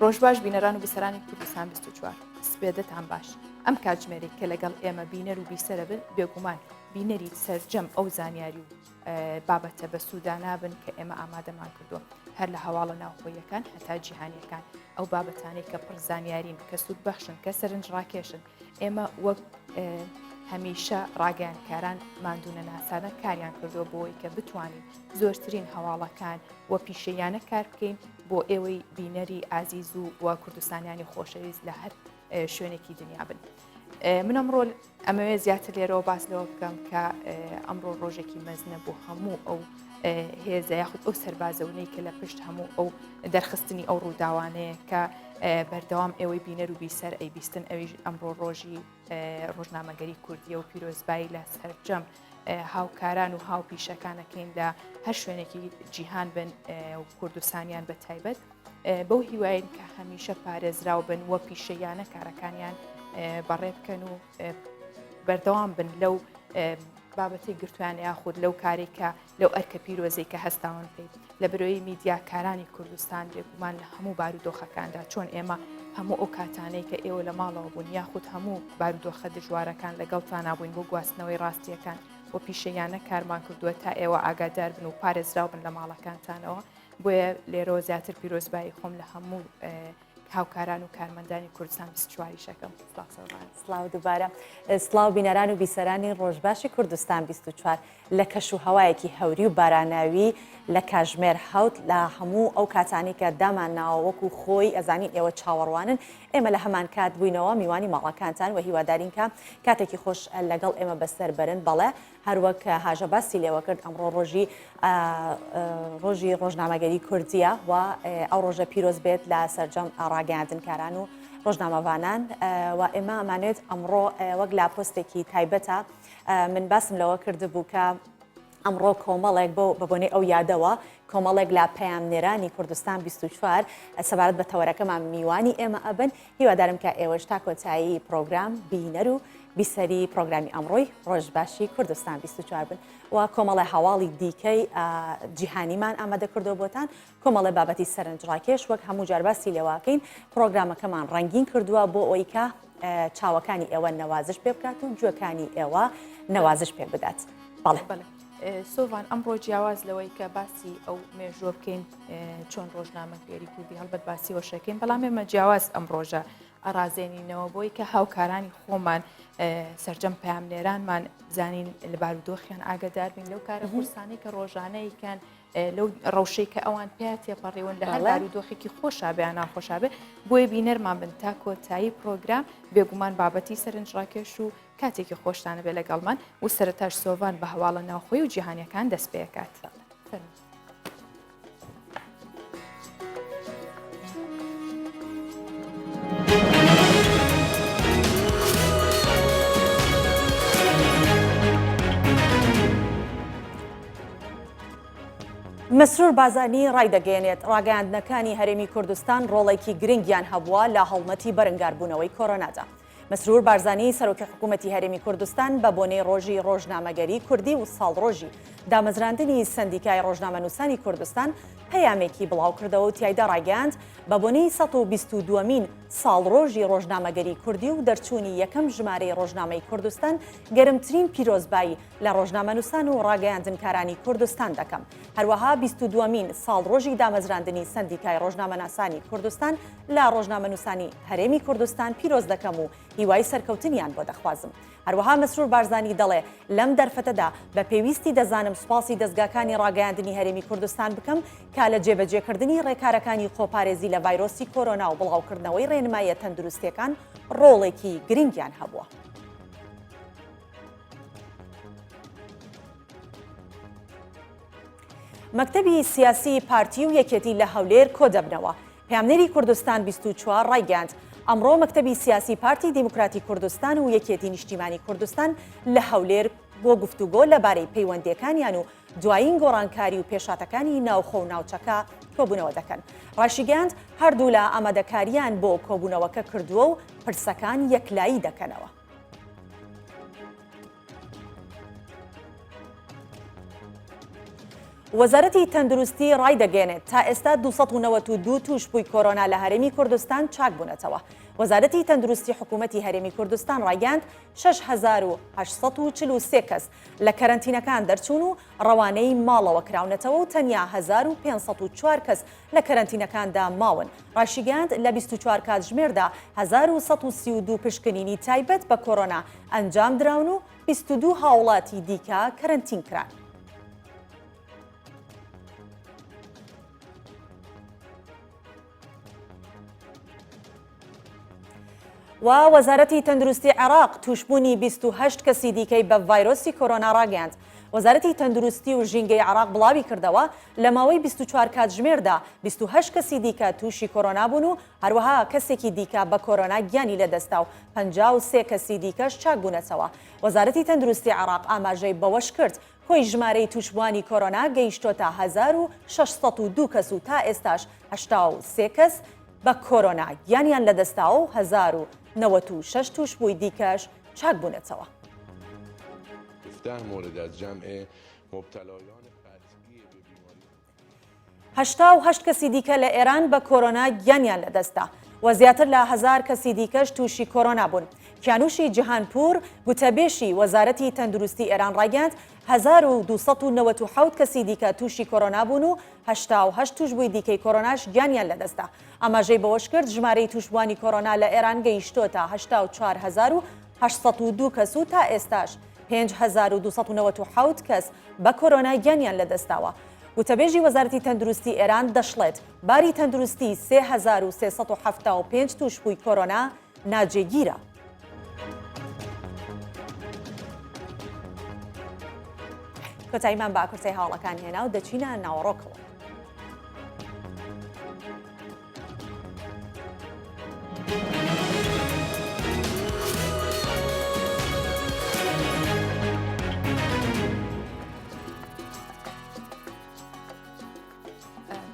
ڕۆژباش بینەران و بیسەرانی کوردستان 24 سپێدەتان باش ئەم کاتژمێرێک کە لەگەڵ ئێمە بینەر و بیسەرە بن بێگومان بینەری سەرجەم ئەو زانیاری و بابەتە بە سوودا بن کە ئێمە ئامادەمان کردووە هەر لە هەواڵە ناوخۆیەکان هەتا جیهانیەکان ئەو بابەتانەی کە پڕ زانیارین کە سوود بەخشن کە سەرنج ڕاکێشن ئێمە وەک هەمیشە ڕاگەیانکاران ماندوونە ناسانە کاریان کردووە بۆی کە بتوانین زۆرترین هەواڵەکان وە پیشەیانە کار بکەین بۆ ئێوەی بینەری ئازیز و وە کوردستانیانی خۆشەویست لە هەر شوێنێکی دنیا بن. من ئەمڕۆ ئەمەوێت زیاتر لێرەوە باس لەوە بکەم کە ئەمڕۆ ڕۆژێکی مەزنە بۆ هەموو ئەو هێزە یاخود ئەو سەربازەونەی کە لە پشت هەموو ئەو دەرخستنی ئەو ڕووداوانەیە کە بەردەوام ئێوەی بینەر و بیسەر ئەی بیستن ئەوی ئەمڕۆ ڕۆژی ڕۆژنامەگەری کوردیە و پیرۆزبایی لە سەرجەم هاوکاران و هاوپیشەکانەکەین لە هەر شوێنێکی جیهان بن و کوردستانیان بە تایبەت بەو هیواین کە هەمیشە پارێزراو بن وە پیشەیانە کارەکانیان بەڕێ بکەن و بەردەوام بن لەو بابەتی گرتویان یاخود لەو کارێکە لەو ئەرکە پیرۆزەی کە هەستاون پێی لە بەرۆی میدیاکارانی کوردستان بێگومان لە هەموو بارودۆخەکاندا چۆن ئێمە هەموو ئەو کاتانەی کە ئێوە لە ماڵەوە بوون یاخود هەموو بارودۆخە دژوارەکان لەگەڵتان نابووین بۆ گواستنەوەی ڕاستیەکان بۆ پیشەیانە کارمان کردووە تا ئێوە ئاگادار بن و پارێزراو بن لە ماڵەکانتانەوە بۆیە لێرەوە زیاتر پیرۆزبایی خۆم لە هەموو هاوکاران و کارمەندانی کوردستان 24 شەکەم سلااو دووبارە سلااو بینەران و بیسەرانی ڕۆژباشی کوردستان 24 لە کەش و هەوایەکی هەوری و باراناوی لە کاژمێر حوت لە هەموو ئەو کاتانی کە دامان ناوەکو خۆی ئەزانین ئێوە چاوەڕوانن ئێمە لە هەمان کات بووینەوە میوانی ماڵەکانتان و هیوادارین کە کاتێکی خۆش لەگەڵ ئێمە بەسەر بەرن بەڵێ هەروەک هاژە باسی لێوە کرد ئەمڕۆ ڕۆژی ڕۆژنامەگەری کوردیە و ئەو ڕۆژە پیرۆز بێت لە سەرجەم ڕاگەاندنکاران و ڕۆژنامەوانان و ئێمە ئەمانێت ئەمڕۆ وەک لا پۆستێکی تایبەتە من باسم لەوە کردبوو کە ئەمڕۆ کۆمەڵێک بۆ بەبوونەی ئەو یادەوە کۆمەڵێک لا پەیامنێرانی کوردستان 24 سەبارەت بە تەوەرەکەمان میوانی ئێمە ئەبن هیوادارم کە ئێوەش تا کۆتایی پرۆگرام بینەر و بیسەری پرۆگرامی ئەمڕۆی ڕۆژباشی کوردستان 24 بن و کۆمەڵی هەواڵی دیکەی جیهانیمان ئامادە کردەوە بۆتان کۆمەڵی بابەتی سەرنجڕاکێش وەک هەموو جارباسی لێواکەین پرۆگرامەکەمان ڕەنگین کردووە بۆ ئەوی کە چاوەکانی ئێوە نەوازش پێ بکات و گوێکانی ئێوە نەوازش پێ بدات. بەڵێ سۆڤان ئەمڕۆ جیاواز لەوەی کە باسی ئەو مێژوە بکەین چۆن ڕۆژنامەگەری کوردی هەڵبەت باسی وەشەکەین بەڵام ئێمە جیاواز ئەم ڕۆژە ئەڕازێنینەوە بۆی کە هاوکارانی خۆمان سەرجەم پەیامنێرانمان بزانین لە بارودۆخیان ئاگادار بین لەو کارە قورسانەی کە ڕۆژانەیەکان لەو ڕەوشەی کە ئەوان پێیان تێپەڕێون لە هەر بارودۆخێکی خۆشابێ یان ناخۆشابێ بۆیە بینەرمان بن تا کۆتایی پرۆگرام بێگومان بابەتی سەرنجڕاکێش و کاتێکی خۆشتانە بێ لەگەڵمان و سەرەتاش سۆڤان بە هەواڵە ناوخۆی و جیهانیەکان دەست پێکات. مەسرور بازانی ڕایدەگەێنێت ڕاگەاندنەکانی هەرێمی کوردستان ڕۆڵێکی گرنگیان هەبووە لە هەڵمەتی بەرەنگاربوونەوەی کۆرۆنادا. مەسرور بارزانی سەرۆکی حکوومەتی هەرێمی کوردستان بە بۆنەی ڕۆژی ڕۆژنامەگەری کوردی و ساڵڕۆژی دامەزراندنی سەندیکای ڕۆژنامەنووسانی کوردستان پەیامێکی بڵاو کردەوە و تیایدا ڕاگەاند بە بۆنەی 122مین ساڵڕۆژی ڕۆژنامەگەری کوردی و دەرچوونی یەکەم ژمارەی ڕۆژنامەی کوردستان گەرمترین پیرۆزبایی لە ڕۆژنامەنووسان و ڕاگەیاندنکارانی کوردستان دەکەم. هەروەها 22مین ساڵڕۆژی دامەزراندنی سەندیکای ڕۆژنامەناسانی کوردستان لە ڕۆژنامەنووسانی هەرێمی کوردستان پیرۆز دەکەم و هیوای سەرکەوتنیان بۆ دەخوازم. هەروەها مەسرور بارزانی دەڵێ لەم دەرفەتەدا بە پێویستی دەزانم سوپاسی دەستگاکانی ڕاگەیاندنی هەرێمی کوردستان بکەم کا لە جێبەجێکردنی ڕێکارەکانی خۆپارێزی لە ڤایرۆسی کۆرۆنا و بڵاوکردنەوەی ڕێنمایە تەندروستیەکان ڕۆڵێکی گرنگیان هەبووە. مەکتەبی سیاسی پارتی و یەکێتی لە هەولێر کۆدەبنەوە. پەیامنێری کوردستان 24 ڕایگەاند ئەمڕۆ مەکتەبی سیاسی پارتی دیموکراتی کوردستان و یەکێتی نیشتیمانی کوردستان لە هەولێر بۆ گفتوگۆ لەبارەی پەیوەندیەکانیان و دوایین گۆڕانکاری و پێشاتەکانی ناوخۆ و ناوچەکە کۆبوونەوە دەکەن. ڕاشیگەاند هەردوو لە ئامادەکاریان بۆ کۆبوونەوەکە کردووە و پرسەکان یەکلایی دەکەنەوە. وەزارەتی تەندروستی ڕایدەگەێنێت تا ئێستا 292 توشبووی کۆرۆنا لە هەرێمی کوردستان چاک بوونەتەوە. وەزارەتی تەندروستی حکوومەتی هەرێمی کوردستان ڕایگەاند 6843 کەس لە کەرەنتینەکان دەرچوون و ڕەوانەی ماڵەوە کراونەتەوە و تەنیا 1504 کەس لە کەرەنتینەکاندا ماون. ڕاشیگەاند لە 24 کاتژمێردا 1132 پشکنینی تایبەت بە کۆرۆنا ئەنجام دراون و 22 هاوڵاتی دیکە کەرەنتین کران. و وەزارەتی تەندروستی عێراق توشبوونی 28 کەسی دیکەی بە ڤایرۆسی کۆرۆنا ڕاگەاند. وەزارەتی تەندروستی و ژینگەی عێراق بڵاوی کردەوە لە ماوەی 24 کاتژمێردا 28 کەسی دیکە تووشی کۆرۆنا بوون و هەروەها کەسێکی دیکە بە کۆرۆنا گیانی لەدەستا و 53 کەسی دیکەش چاک بوونەتەوە. وەزارەتی تەندروستی عێراق ئاماژەی بەوەش کرد کۆی ژمارەی توشبوانی کۆرۆنا گەیشتۆتە 1602 کەس و تا ئێستاش 83 کەس بە کۆرۆنا گیانیان لەدەستا و 1096 توشبووی دیکەش چاک بوونەتەوە. 88 کەسی دیکە لە ئێران بە کۆرۆنا گیانیان لەدەستا و زیاتر لە 1000 کەسی دیکەش تووشی کۆرۆنا بوون. کیانوشی جیهانپور گوتەبێشی وەزارەتی تەندروستی ئێران ڕایگەاند 1297 کەسی دیکە تووشی کۆرۆنا بوون و 88 توشبووی دیکەی کۆرۆناش گیانیان لەدەستا. ئاماژەی بەوەش کرد ژمارەی توشبوانی کۆرۆنا لە ئێران گەیشتۆتە 84802 کەس و تا ئێستاش 5297 کەس بە کۆرۆنا گیانیان لەدەستاوە. وتەبێژی وەزارەتی تەندروستی ئێران دەشڵێت باری تەندروستی 3375 توشبووی کۆرۆنا ناجێگیرە. کۆتاییمان بە ئاکورسەی هاوڵەکان هێنا و دەچینە ناوەڕۆکەوە.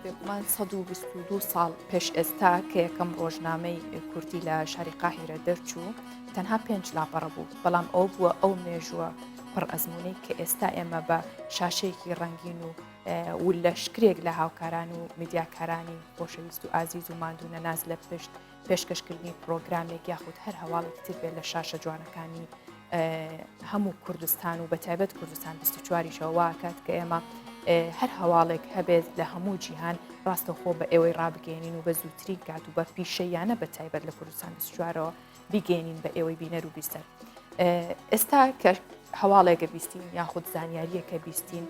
بێگومان 122 ساڵ پێش ئێستا کە یەکەم ڕۆژنامەی کوردی لە شاری قاهیرە دەرچوو تەنها 5 لاپەڕە بوو، بەڵام ئەو بووە ئەو مێژووە پڕ ئەزمونەی کە ئێستا ئێمە بە شاشەیەکی ڕەنگین و لە شکرێک لە هاوکاران و میدیاکارانی خۆشەویست و ئازیز و ماندوونە ناز لە پێشکەشکردنی پرۆگرامێک یاخود هەر هەواڵێک تر بێت لە شاشە جوانەکانی هەموو کوردستان و بەتایبەت کوردستان 24 واکات کە ئێمە هەر هەواڵێک هەبێت لە هەموو جیهان ڕاستەخۆ بە ئێوەی ڕابگەێنین و بە زووتری کات و بە پیشەیانە بەتایبەت لە کوردستان 24ەوە بیگەێنین بە ئێوەی بینەر و بیستەر. ئێستا کە هەواڵێکە بیستین یاخود زانیاریەکە بیستین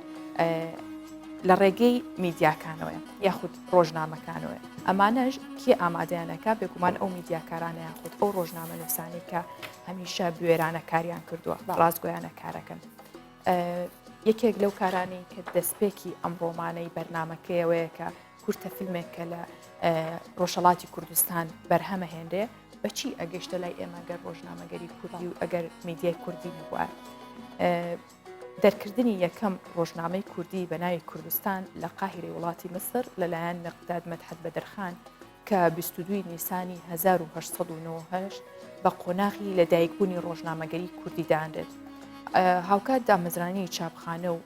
لە ڕێگەی میدیاکانەوە یاخود ڕۆژنامەکانەوە، ئەمانەش کێ ئامادەیانەکە بێگومان ئەو میدیاکارانە یاخود ئەو ڕۆژنامە نووسانی کە هەمیشە بوێرانە کاریان کردووە ڕاستگۆیانە کارەکەن. یەکێک لەو کارانی کە دەستپێکی ئەم ڕۆمانەی بەرنمەکەیەوەیە کە کورتە فیلمێک کە لە ڕۆژهەڵاتی کوردستان بەرهەمە هێندێ بەچی ئەگەشتە لای ئێمە گەر ڕۆژنامەگەری کوردی و ئەگەر میدیای کوردی نەبووە. دەرکردنی یەکەم ڕۆژنامەی کوردی بە ناوی کوردستان لە قاهیرەی وڵاتی مەسر لەلایەن نەقداد مەدحەت بەدرخان کە 22 نیسانی 1898 بە قۆناغی لەدایکبوونی ڕۆژنامەگەری کوردی دانرێت. هاوکات دامەزرانی چاپخانە و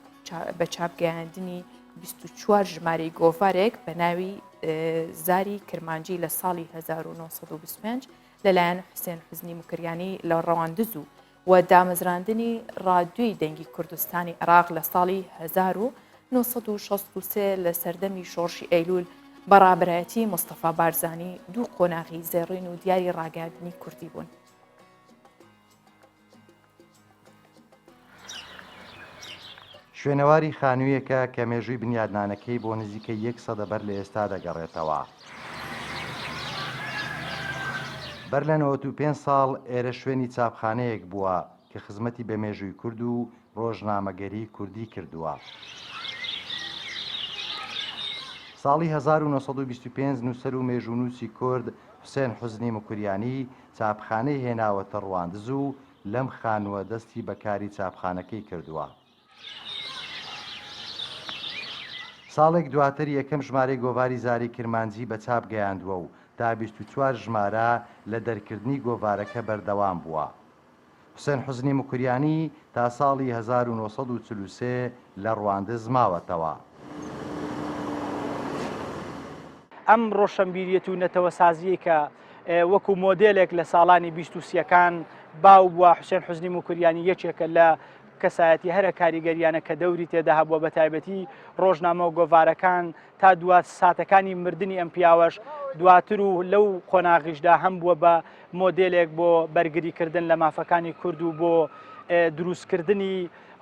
بە چاپگەیاندنی 24 ژمارەی گۆڤارێک بە ناوی زاری کرمانجی لە ساڵی 1925 لەلایەن حوسێن حوزنی موکریانی لە ڕەواندز و دامەزراندنی ڕادیۆی دەنگی کوردستانی عێراق لە ساڵی 1963 لە سەردەمی شۆڕشی ئەیلول بەڕابەتی مستەفا بارزانی دوو قۆناغی زێڕین و دیاری ڕاگەاندنی کوردی بوون. شوێنەواری خانوویەکە کە مێژووی بنیادنانەکەی بۆ نزیکە 100 بەر لە ئێستا دەگەڕێتەوە. بەر لە 95 ساڵ ئێرە شوێنی چاپخانەیەک بووە کە خزمەتی بە مێژووی کورد و ڕۆژنامەگەری کوردی کردووە. ساڵی 1925 نووسەر و مێژوونووسی کورد حوسێن حوزنی موکریانی چاپخانەی هێناوەتە ڕەواندز و لەم خانووە دەستی بەکاری چاپخانەکەی کردووە. ساڵێک دواتر یەکەم ژمارەی گۆڤاری زاری کرمانجی بە چاپ گەیاندووە و تا 24 ژمارە لە دەرکردنی گۆڤارەکە بەردەوام بووە. حوسێن حوزنی موکریانی تا ساڵی 1943 لە ڕەواندز ماوەتەوە. ئەم ڕۆشنبیریەت و نەتەوە سازیە کە وەکو مۆدلێک لە ساڵانی 23یەکان باو بووە حوسێن حوزنی موکریانی یەکێکە لە کەسایەتی هەرە کاریگەریانە کە دەوری تێدا هەبووە بە تایبەتی ڕۆژنامە و گۆڤارەکان تا دوات ساتەکانی مردنی ئەم پیاوەش دواتر و لەو قۆناغیشدا هەم بووە بە مۆدلێک بۆ بەرگریکردن لە مافەکانی کورد و بۆ دروستکردنی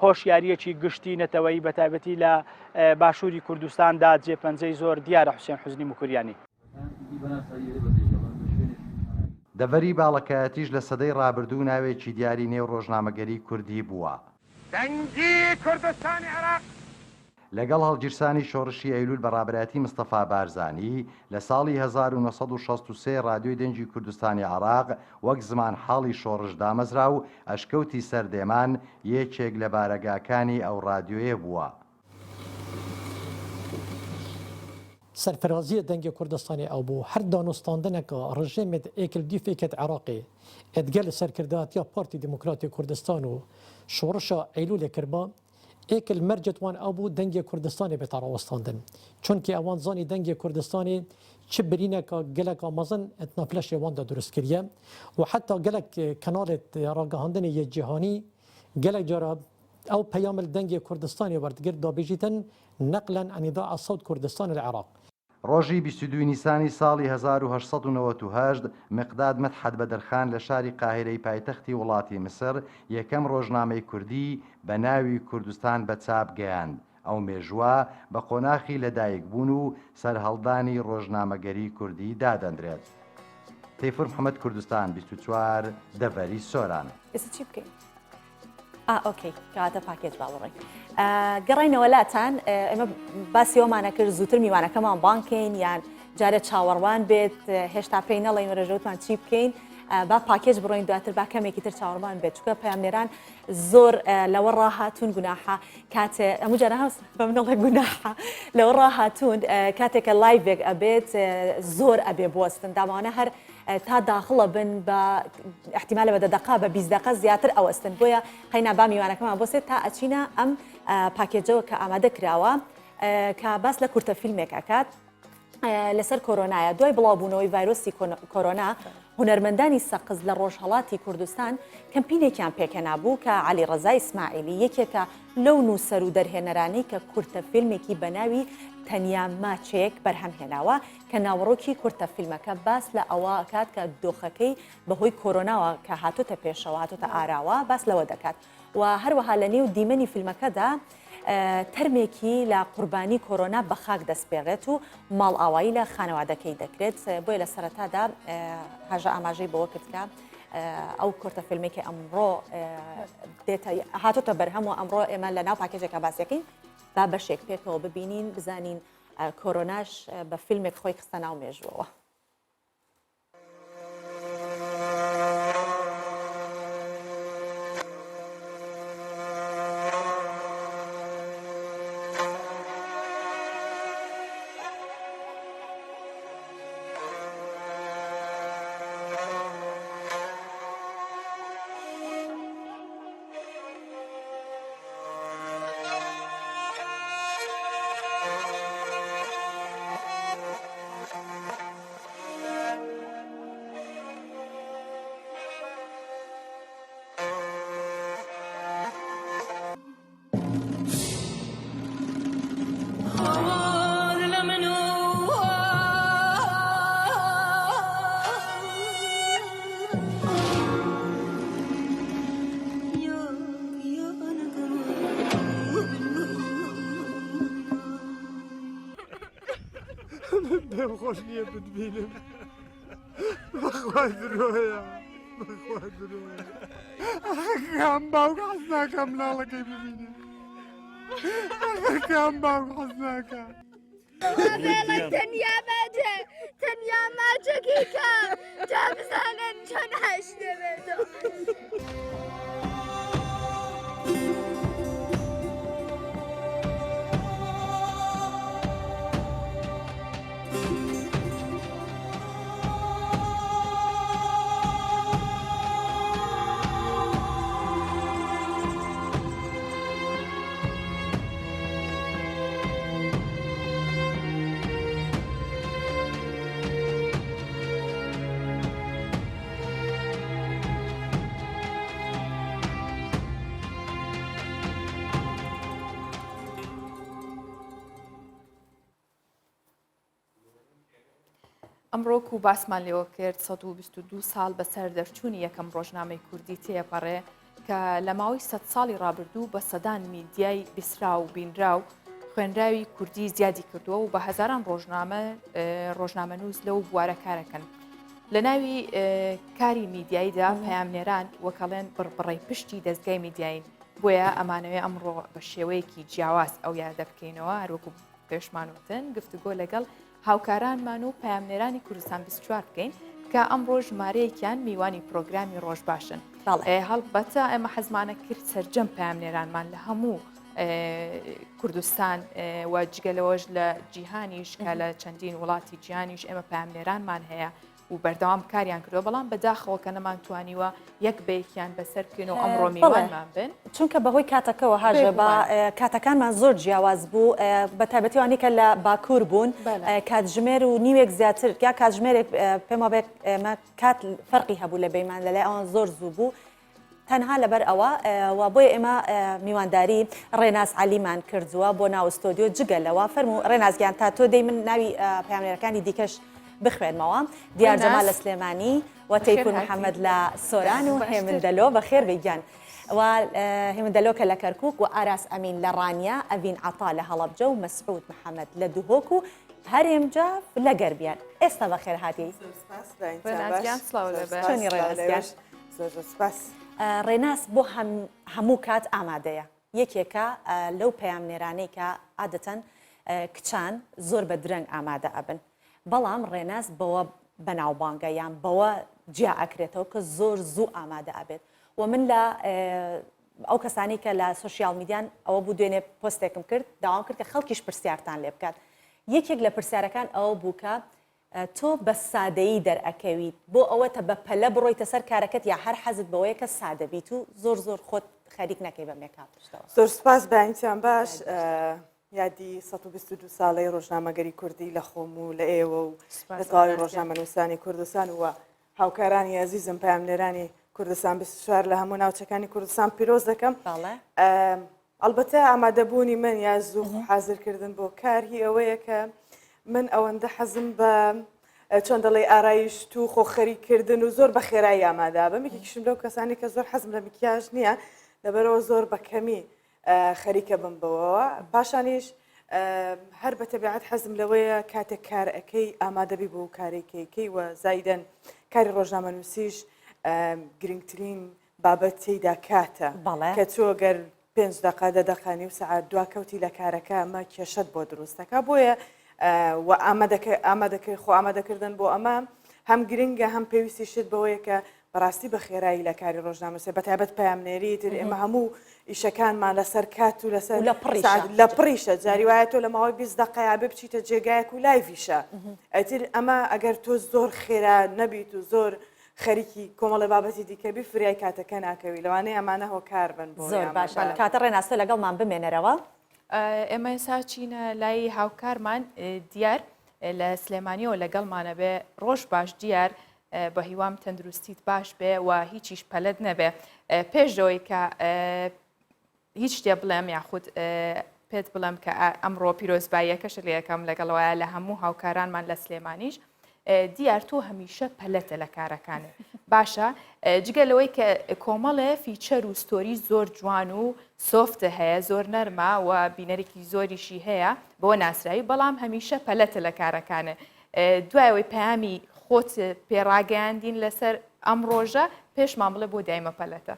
هۆشیاریەکی گشتی نەتەوەی بە تایبەتی لە باشووری کوردستاندا جێپەنجەی زۆر دیارە حوسێن حوزنی موکریانی. دەڤەری باڵەکایەتیش لە سەدەی ڕابردوو ناوێکی دیاری نێو ڕۆژنامەگەری کوردی بووە. دەنگی کوردستانی عێراق لەگەڵ هەڵگیرسانی شۆڕشی ئەیلول بەڕابەتی مستەفا بارزانی لە ساڵی 1963 رادیۆی دەنگی کوردستانی عێراق وەک زمان حاڵی شۆڕش دامەزرا و ئەشکەوتی سەردێمان یەکێک لە بارەگاکانی ئەو رادیۆیە بووە. سەرفرازیە دەنگی کوردستانی ئەو بوو هەر دانوستاندنەکە ڕژێمێت ئێکلدیفێکت عێراقی ئەدگەل سەرکردهاتیا پارتی دموکراتی کوردستان و شۆڕشە ئەیلولێ کربا ئێکل مەرجەتوان ئەو بوو دەنگی کوردستانی بێتە ڕاوەستاندن چونکی ئەوان زانی دەنگی کوردستانی چ برینێکە گەلێکە مەزن ئەتنەفلەشی واندا دروستکردیە و حتا گەلێک کەناڵێت ڕاگەهاندنی یە جیهانی گەلێک جارە ئەو پەیامل دەنگی کوردستانی وەردگرت دابێژیتن نەقلەن ئەنیدا ئەسەود کوردستان العێراق. ڕۆژی 22 نیسانی ساڵی 1998 مقداد مەدحەت بەدرخان لە شاری قاهرەی پایتەختی وڵاتی مسر یەکەم ڕۆژنامەی کوردی بە ناوی کوردستان بە چاپ گەیاند. ئەو مێژووە بە قۆناخی لەدایکبوون و سەرهەڵدانی ڕۆژنامەگەری کوردی دادەندرێت. تەیفور محەممەد کوردستان 24 دەڤەری سۆران. ئێستا چی بکەین؟ ئۆکەی کەواتە پاکێت باوەڕێ گەڕینەوەلاتان ئێمە باسی ئەومانە کرد زووتر میوانەکەمان بانکەین یان جارە چاوەڕوان بێت هێشتا پێی نەڵێن ڕێژەوتمان چی بکەین با پاکێج بڕۆین دواتر با کەمێکی تر چاوەڕوان بێت چکە پەیامنێران زۆر لەوە ڕاهاتوون گوناحە کاتێ ئەموو جارە هەوس بە منەڵێ گوناحە لەوە ڕاهاتوون کاتێکە لایڤێک ئەبێت زۆر ئەبێ بوەستن داوانە هەر تا داخڵە بن بە احتیمالە بە دەدەقا بە 20 دقە زیاتر ئەوەستن بۆیە قەینا با میوانەکەمان بۆسێت تا ئەچینە ئەم پاکێجەوە کە ئامادە کراوە کە باس لە کورتە فیلمێکەکات لەسەر کۆرۆنایە دوای بڵاوبوونەوەی ڤایرۆسی کۆرۆنا هونەرمەندانی سەقز لە ڕۆژهەڵاتی کوردستان کەمپینێکیان پێکەنابوو کە عەلی ڕەزای ئیسماعیلی یەکێکە لەو نووسەر و دەرهێنەرانی کە کورتە فیلمێکی بەناوی تەنیا ماچێک بەرهەمهێناوە کە ناوەڕۆکی کورتە فیلمەکە باس لە ئەوە کات کە دۆخەکەی بەهۆی کۆرۆناوە کە هاتوتە پێشەوە هاتوتە ئاراوە باس لەوە دەکات و هەروەها لە نێو دیمەنی فیلمەکەدا تەرمێکی لە قوربانی کۆرۆنا بە خاک دەستپێڕێت و ماڵ ئاوایی لە خانەوادەکەی دەکرێت بۆیە لە سەرەتادا هەژە ئاماژەی بەوە کردکە ئەو کورتە فیلمێکی ئەمڕۆ هاتوتە بەرهەم و ئەمڕۆ ئێمە لە ناو پاکێجێکە باسیەکەین با بەشێک پێکەوە ببینین بزانین کۆرۆناش بە فیلمێک خۆی خستە ناو مێژووەوە. خۆش نییە بتبینم بەخوا درۆیە بەخوا درۆیە ئەخەکەم باوک حەز ناکەم لاڵەکەی ببینم ئەخەکەم باوک حەز ناکەم تەنیا ماچێکی کە جا بزانن چۆن هەش دەبێتەوە ئەمڕۆکو باسمان لێەوە کرد 122 ساڵ بەسەر دەرچوونی یەکەم ڕۆژنامەی کوردی تێپەڕێ کە لە ماوەی 100 ساڵی ڕابردوو بە سەدان میدیای بیسرا و بینرا و خوێنراوی کوردی زیادی کردووە و بە هەزاران ڕۆژنامە نووس لەو بوارە کارەکەن. لە ناوی کاری میدیاییدا پەیامنێران وەکەڵێن بڕبڕی پشتی دەستگای میدیاین بۆیە ئەمانەوێ ئەمڕۆ بە شێوەیەکی جیاواز ئەو یادە بکەینەوە هەروەکو پێشمانوتن گفتوگۆ لەگەڵ هاوکارانمان و پەیامنێرانی کوردستان 24 بکەین کە ئەمڕۆ ژمارەیەکیان میوانی پرۆگرامی ڕۆژ باشن. هەڵبەتە ئێمە حەزمانە کرد سەرجەم پەیامنێرانمان لە هەموو کوردستان و جگەلەوەش لە جیهانیش کە لە چەندین وڵاتی جیهانیش ئێمە پەیامنێرانمان هەیە و بەردەوام کاریان کردو بەڵام بەداخەوە کە نەمانتوانیوە یەک بەیەکیان بەسەرکردن و ئەمڕۆ میوانمان بن چونکە بەهۆی کاتەکەەوە هاژە بە کاتەکانمان زۆر جیاواز بوو بە تایبەتیوانی کە لە باکوور بوون کاتژمێر و نیوێک زیاتر یا کاتژمێرێک پێما بێت ئێمە کات فەرقی هەبوو لە بەیمان لەلای ئەوان زۆر زوو بوو تەنها لەبەر ئەوە و بۆیە ئێمە میوانداری ڕێناز عەلیمان کردووە بۆ ناو ئستۆدیۆ جگەلەوە فەرموو ڕێنازگیان تا تۆ دەی من ناوی پەیامنێرەکانی دیکەش بخوێنمەوە دیار جەمال لە سلێمانی و تەیفور محەممەد لە سۆران و هێمندەلۆ بەخێر بگیان و هێمندەلۆ کە لە کەرکک و ئاراس ئەمین لە ڕانیا ئەڤین عەتا لە هەڵەبجە و مەسعود محەممەد لە دووهۆک و هەرێمجا لە گەربیان ئێستا بەخێر هاتی ڕێناس بۆ هەموو کات ئامادەیە یەکێکە لەو پەیامنێرانەی کە عادەتەن کچان زۆر بە درەنگ ئامادە ئەبن بەڵام ڕێناس بەوە بەناوبانگە یان بەوە جیا ئەکرێتەوە کە زۆر زوو ئامادە ئەبێت و من لە ئەو کەسانی کە لە سوشیال میدیان ئەوە بوو دوێنێ پۆستێکم کرد داوام کرد کە خەڵکیش پرسیارتان لێ بکات یەکێک لە پرسیارەکان ئەوە بوو کە تۆ بە سادەیی دەرئەکەویت بۆ ئەوەتە بە پەلە بڕۆیتە سەر کارەکەت یا هەر حەزت بەوەیە کە سادە بیت و زۆر خۆت خەریک نەکەی بە مێکاپشتەوە زۆر سپاس باینتیان باش یادی 122 ساڵەی ڕۆژنامەگەری کوردی لە خۆم و لە ئێوە و لە تەواوی ڕۆژنامە نووسانی کوردستان وە هاوکارانی عەزیزم پەیامنێرانی کوردستان 24 لە هەموو ناوچەکانی کوردستان پیرۆز دەکەم ئەلبەتە ئامادەبوونی من یا زوو حازرکردن بۆ کاری ئەوەیە کە من ئەوەندە حەزم بە چۆن دەڵێ ئارایشت و خۆخەریکردن و زۆر بە خێرایی ئامادا بەم یەکێکیشم لەو کەسانی کە زۆر حەزم لە مکیاژ نییە لەبەرەوە زۆر بە کەمی خەریکە بم بەوەوە پاشانیش هەر بە تەبیعەت حەزم لەوەیە کاتێک کار ئەەکەی ئامادەبی بۆ کارێکەکەی و زایدەن کاری ڕۆژنامە نووسیش گرنگترین بابەت تێیدا کاتە کە تۆ گەر 5 دقه 10 دقانی و سعات دوا کەوتی لە کارەکە ئەمە کێشەت بۆ دروستەکە بۆیە و ئامادەکردن بۆ ئەمە هەم گرنگە هەم پێویستی شت بەوەیە کە بەڕاستی بە خێرایی لە کاری ڕۆژنامەسێ بەتایبەت پەیامنێری تر ئێمە هەموو ئیشەکانمان لەسەر کات و لە پڕیشە جاری وایە تۆ لە ماوەی 20 دقەیە بێ بچیتە جێگایەک و لایڤیشە ئەتر ئەمە ئەگەر تۆ زۆر خێرا نەبیت و زۆر خەریکی کۆمەڵی بابەتی دیکە بی فریای کاتەکە ناکەوی لەوانەیە ئەمانە هۆکار بن بۆ زۆر باشە کاتە ڕێناستە لەگەڵمان بمێنەرەوە ئێمە ئێستا چینە لای هاوکارمان دیار لە سلێمانیەوە لەگەڵمانە بێ ڕۆژ باش دیار بە هیوام تەندروستیت باش بێ و هیچیش پەلەت نەبێ پێشەوەی کە هیچ شتێ بڵێم یاخود پێت بڵم کە ئەمڕۆ پیرۆزباییەکەش لە یەکەم لەگەڵەوەیە لە هەموو هاوکارانمان لە سلێمانیش دیار تۆ هەمیشە پەلەتە لە کارەکانێ باشە جگەلەوەی کە کۆمەڵێ فیچەر و ستۆری زۆر جوان و سۆفتە هەیە زۆر نەرمە و بینەرێکی زۆریشی هەیە بۆ ناسرایی بەڵام هەمیشە پەلەتە لە کارەکانە دوایەوەی پەیامی خۆت پێڕاگەیاندین لەسەر ئەم ڕۆژە پێشمان بڵێ بۆ دایمە پەلەتە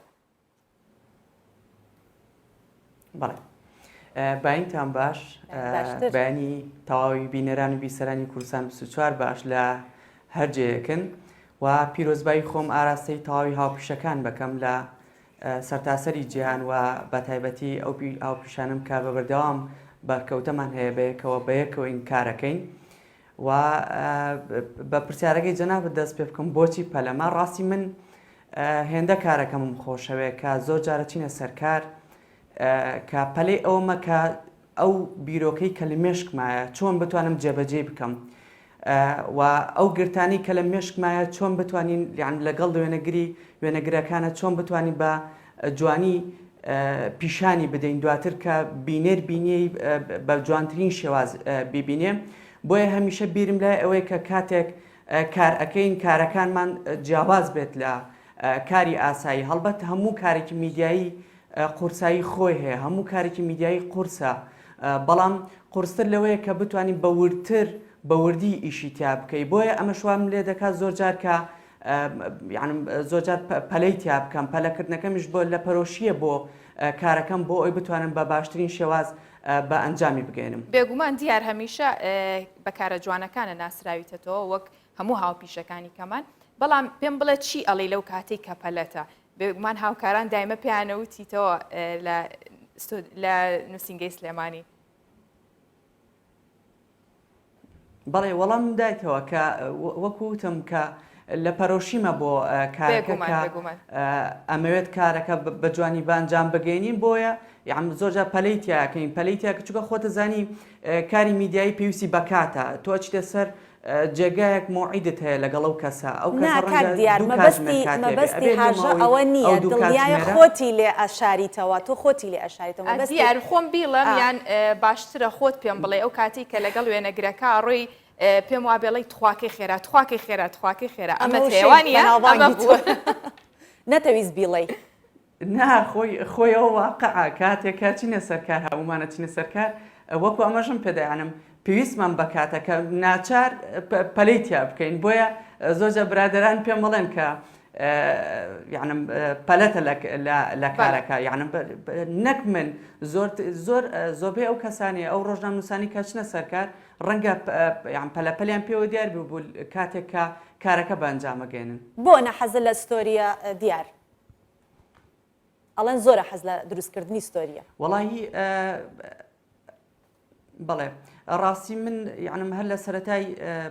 بەڵێ باینتان باش بەینی تەواوی بینەران و بیسەرانی کوردستان 24 باش لە هەرجەیەکن و پیرۆزبایی خۆم ئاراستەی تەواوی هاوپیشەکان بەکەم لە سەرتاسەری جیهان و بە تایبەتی ئەو هاوپیشانم کە بە بەردەوام بەرکەوتەمان هەیە بەیەکەوە بەیەکەوە ئین کارەکەین و بە پرسیارەکەی جەنابەت دەست پێ بکەم بۆچی پەلەمە ڕاستی من هێندە کارەکەمم خۆشەوێ کە زۆر جارە چینە سەرکار کە پەلەی ئەومە کە ئەو بیرۆکەی کە لە مێشکمایە چۆن بتوانم جێبەجێ بکەم و ئەو گرتانی کە لە مێشکمایە چۆن بتوانین لەگەڵ وێنەگرەکانە چۆن بتوانین بە جوانی پیشانی بدەین دواتر کە بینێر بینیەی بە جوانترین شێواز ببینێ بۆیە هەمیشە بیرم لای ئەوەی کە کاتێک کار ئەەکەین کارەکانمان جیاواز بێت لە کاری ئاسایی هەڵبەت هەموو کارێکی میدیایی قورسایی خۆی هەیە هەموو کارێکی میدیایی قورسە بەڵام قورستر لەوەیە کە بتوانین بەورتر بەوردی ئیشی تیا بکەی بۆیە ئەمە شوام لێ دەکات زۆرجار کە زۆرجار پەلەی تیا بکەم پەلەکردنەکەمیش بۆ لە پەرۆشیە بۆ کارەکەم بۆ ئەوی بتوانم بە باشترین شێواز بە ئەنجامی بگەێنم بێگومان دیار هەمیشە بەکارە جوانەکانە ناسراویتەوە وەک هەموو هاوپیشەکانی کەمان بەڵام پێم بڵێت چی ئەڵی لەو کاتێک کە پەلەتە بێگومان هاوکاران دایمە پێیانەوتیتەوە لە نووسینگەی سلێمانی بەڵێ وەڵام دایتەوە کە وەکوتم کە لە پەرۆشیمە بۆ کارەکە ئەمەوێت کارەکە بە جوانی بانجام بگەینین بۆیە یان زۆرجار پەلەی تیاکەین پەلەی تیا کچووکە خۆتە زانی کاری میدیایی پێویستی بەکاتە تۆ چیتە سەر جێگایەک مۆعیدت هەیە لەگەڵ ئەو کەسە ئەو مەبەستی هاژە ئەوە نییە دڵنیایە خۆتی لێ ئەشاریتەوە تۆ خۆتی لێ ئەشاریتەوە دیار خۆم بیڵم یان باشترە خۆت پێم بڵێ ئەو کاتی کە لەگەڵ وێنەگرەکە ڕۆی پێم وا بێڵی تخواکەی خێرا تخواکەی خێرا تخواکەی خێرا ئەمە هێوانە نەتەویست بیڵێ خۆی ئەو واقعا کاتێکە چینە سەرکار هەمومانە چینە سەرکار وەکو ئەمەژم پێدایانم پێویستمان بکاتە کە ناچار پەلەی تیا بکەین بۆیە زۆرجە برادران پێم بڵێن کە یعنم پەلەتە لە کارەکە یعنم نەک من زۆربەی ئەو کەسانی ئەو ڕۆژنامەنووسانی کە چنە سەرکار ڕەنگە پەلەپەلیان پێوە دیار بوو کاتێک کە کارەکە بە ئەنجامەگەێنن بۆ نەحەزە لە ستۆریە دیار ئەڵەن زۆرە حەز لە دروستکردنی ستۆریە وەڵاهی بەڵێ ڕاستی من یعنم هەر لە سەرەتای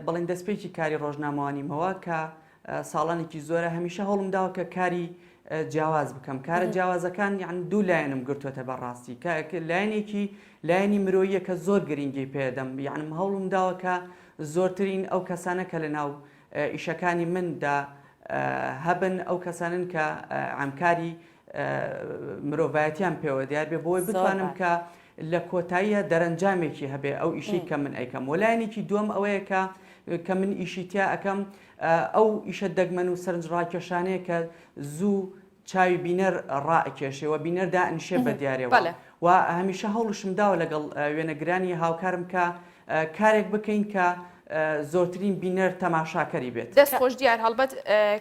بەڵێن دەستپێکی کاری ڕۆژنامەوانیمەوە کە ساڵانێکی زۆرە هەمیشە هەوڵم داوە کە کاری جیاواز بکەم کارە جیاوازەکان یان دوو لایەنم گرتووەتە بەڕاستی لایەنێکی لایەنی مرۆییە کە زۆر گرنگی پێدەم یعنم هەوڵم داوە کە زۆرترین ئەو کەسانە کە لە ناو ئیشەکانی مندا هەبن ئەو کەسانن کە ئەمکاری مرۆڤایەتیان پێوە دیار بێ بۆی بتوانم کە لە کۆتاییە دەرەنجامێکی هەبێ ئەو ئیشەی کە من ئەیکەم وەلایەنێکی دووەم ئەوەیە کە من ئیشی تیا ئەەکەم ئەو ئیشە دەگمەن و سەرنجڕاکێشانەیە کە زوو چاوی بینەر ڕائکێشەوە بینەردا ئەنشێ بە دیارێەوە و هەمیشە هەوڵشم داوە لەگەڵ وێنەگرانی هاوکارم کە کارێک بکەین کە زۆرترین بینەر تەماشاکەری بێت دەستخۆش دیار هەڵبەت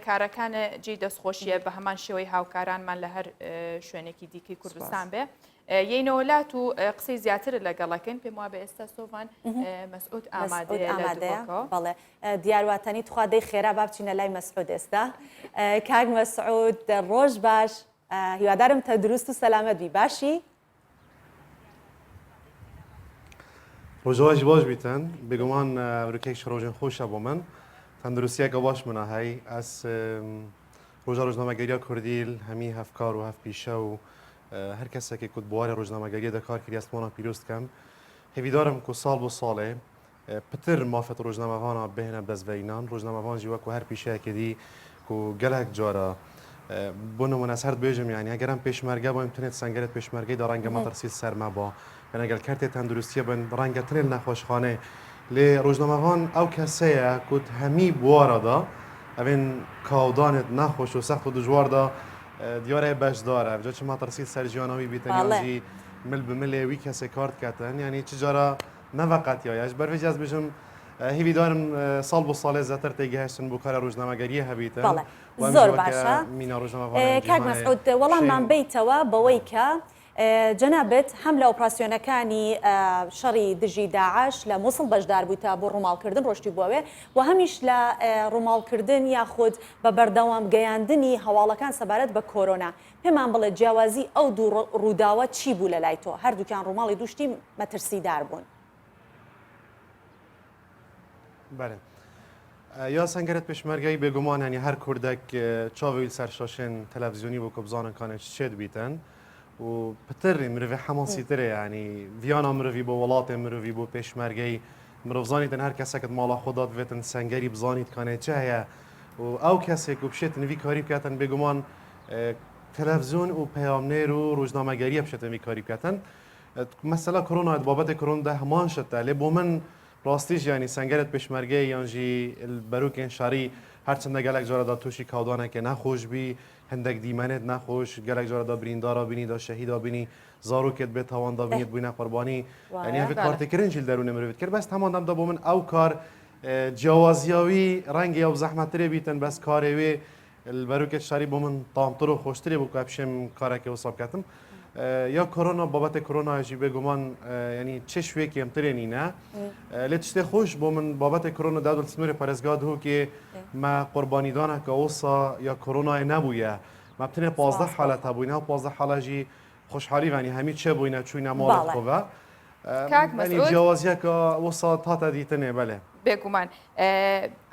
کارەکانە جێی دەستخۆشیە بە هەمان شێوەی هاوکارانمان لە هەر شوێنێکی دیکەی کوردستان بێ یەینەوەلات و قسەی زیاتر لەگەڵەکەن پێم وابێ ئێستا سۆڤان مەسعود ئامادەیە بەڵێ دیارواتانی توخوادەی خێرا با بچینە لای مەسعود ئێستا کاک مەسعود ڕۆژ باش هیوادارم تەندروست و سەلامەت بی باشی ڕۆژەوەژی باش بیتن بێگومان ڕوکێک ڕۆژن خۆشە بۆ من تەندروستیەکە باش منە هەی ئەس ڕۆژە ڕۆژنامەگەریە کوردیل هەمی هەفکار و هەفپیشە و هەر کەسێکی کوت بواری ڕۆژنامەگەریە دەکار کردی ئەسمانە پیرۆستکەم هێویدارم کو ساڵ بۆ ساڵێ پتر مافەت ڕۆژنامەوانە بهێنە دەستڤینان ڕۆژنامەوانجی وەکو هەر پیشەیەکی دی و گەلێک جارە بۆ نمونە سەر بێژم یانی ئەگەرم پێشمەرگە بۆ ئینترنێت سەنگەرێت پێشمەرگەی دا ڕەنگە مەترسی سەرما بۆ بەنەگەل کارتێ تەندروستیە بن ڕەنگە ترێن نەخۆشخانێ لێ ڕۆژنامەوان ئەو کەسەیە کوت هەمی بوارەدا ئەوێن کاودانێت نەخۆش و سەخت و دژواردا دیارە بەشدارە جا چ مەترسی سەرژیانەوەی بیتەنیژی مل بملێ وی کەسێ کارت کاتن یعنی چجارە نەڤقەتیایش بەرڤێج ئەس بژم هیویدارم ساڵ بۆ ساڵێ زیاتر تێگەهێشتن بۆ کارە ڕۆژنامەگەریە هەبیتن زۆر باشە کاک مەسعود وەڵاممان بیتەوە بەوەی کە جەنابەت هەم لە ئۆپراسیۆنەکانی شەڕی دژی داعش لە مووسڵ بەشدار بوویتە بۆ ڕووماڵکردن ڕۆشتی بووێ و هەمیش لە ڕووماڵکردن یاخود بە بەردەوام گەیاندنی هەواڵەکان سەبارەت بە کۆرۆنا پێمان بڵێ جیاوازی ئەو دوو ڕووداوە چی بوو لە لای تۆ هەردووکیان ڕووماڵی دوشتی مەترسیدار بوون یا سەنگەرێت پێشمەرگەی بێگومانانی هەر کوردێک چاوی سەر شاشێن تەلەڤیزیۆنی بۆ کە بزانن کانێک چێت بیتن و پتری مرۆڤ هەماسیترێ ینی ڤیانە مرۆڤی بۆ وڵاتێ مرۆڤی بۆ پێشمەرگەی مرۆڤزانیتن هەر کەسێکت ماڵە خۆدات بێتن سەنگەری بزانیت کانێ چ هەیە و ئەو کەسێک و بشێت نوی کاری بکاتن بێگومان تەلەڤیزیۆن و پەیامنێر و ڕۆژنامەگەریە بشێتن وی کاری بکاتن مەسەلا کۆرۆنا بابەتی کۆرۆندا هەمان شتە لێ بۆ من ڕاستیش ینی سنگرت پێشمەرگەی یانژی بەروکێن شاری هەرچەندە گەلێک جۆرەدا تووشی کاودانێکە نەخۆش بی هەندێک دیمەنێت نەخۆش گەلێک جۆرەدا بریندارا بینی دا شەهیدا بینی زارۆکێت بێت تاواندا بینیت بووینە قوربانی ینی هەوێت کارتێکردنجیل دەروونە مرۆڤێت کرد بەس هەماندەمدا بۆ من ئەو کار جیاوازیاوی ڕەنگی ئەو زەحمەترێ بیتن بەس کارێوێ بەروکێت شاری بۆ من تامتر و خۆشترێ بوو کە پشێم کارێکی وسا بکەتم یا کۆرۆنا بابەتە کۆرۆناژی بێگومان ینی چه شوێکی ئەمترێنینە لێ تشتێ خۆش بۆ من بابەتە کۆرۆنا دادل سنووری پەرێزگا هۆکێ مە قوربانیدانە کە ئۆسا یا کۆرۆنای نەبووە ما بتنێ 15 حالەت هەبووینە و 15 حالاژی خۆشحالی وانی هەمی چێ بووینە چووینە ماڵێت خۆڤە جیاوازیەکە وەسا تاتە دیتنێ بەلێ بێگومان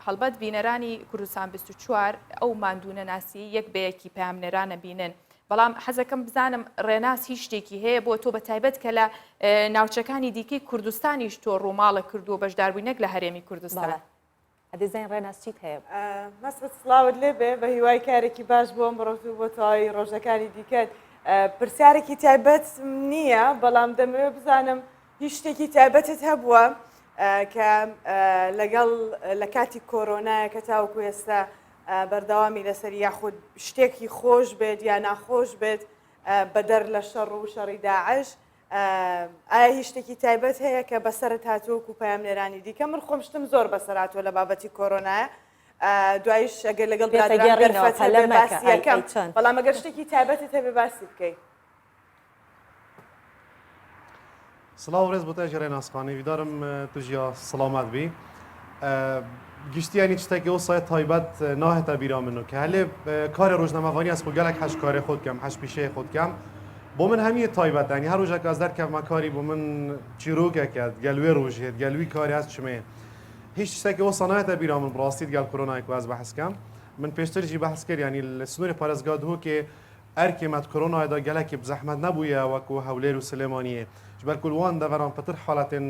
هەڵبەت بینەرانی کوردستان 24 ئەو ماندوونە ناسی یەک بەیەکی پامنێرانە بینن بەڵام حەزەکەم بزانم ڕێناس هیچ شتێکی هەیە بۆ تۆ بە تایبەت کە لە ناوچەکانی دیکەی کوردستانیش تۆ ڕووماڵە کردو بەشداربووینەک لە هەرێمی کوردستان ئەدەزین ڕێناس چیت هەیە مەسبەت سڵاوت لێ بێ بە هیوای کارێکی باش بۆم بڕۆتو بۆ تەواوی ڕۆژەکانی دیکەت پرسیارێکی تایبەت نییە بەڵام دەمەوێت بزانم هیچ شتێکی تایبەتت هەبووە کە لەگەڵ لە کاتی کۆرۆنایە کە تاوەکو ئێستا بەردەوامی لەسەر یاخود شتێکی خۆش بێت یا ناخۆش بێت بەدەر لە شەڕ و شەڕی داعش ئایا هیچ شتێکی تایبەت هەیە کە بەسەرت هاتووەک و پامنێرانی دیکە من خۆم شتم زۆر بەسەراتوە لە بابەتی کۆرۆنایە دوایش ئەگەر لەگەڵ باسیەکەم بەڵام ئەگەر شتێکی تایبەتت هەبێ باسی بکەیت سڵاو ڕێز بۆ تاژێ ڕێناسخانی ویدارم توژیا سڵامەت بی گشتیانی شتێکی ئەو تایبەت ناهێتە بیرا من و کە هەلێ کارە ڕۆژنامەوانی ئەس خۆ گەلێک هەش کارێ خۆت کەم هەش پیشەیە خۆت کەم بۆ من هەمیە تایبەت ینی هەر ڕۆژێک ئەس دەرکەمە کاری بۆ من چیرۆکێکات گەلوێ ڕۆژێت گەلوی کاری هەست چمێ هیچ شتێکی ئەو ناهێتە بیرا من ڕاستیت گەل کۆرۆنای کو ئەس بەحەسکەم من پێشترژی بەحەس کرد ینی لە سنووری پارێزگا هۆکێ ئەرکێمەت کۆرۆنایدا گەلێکی بزەحمەت نەبووە وەکو هەولێر و سلێمانیە بەرکولوان دەڤەران پتر حالەتێن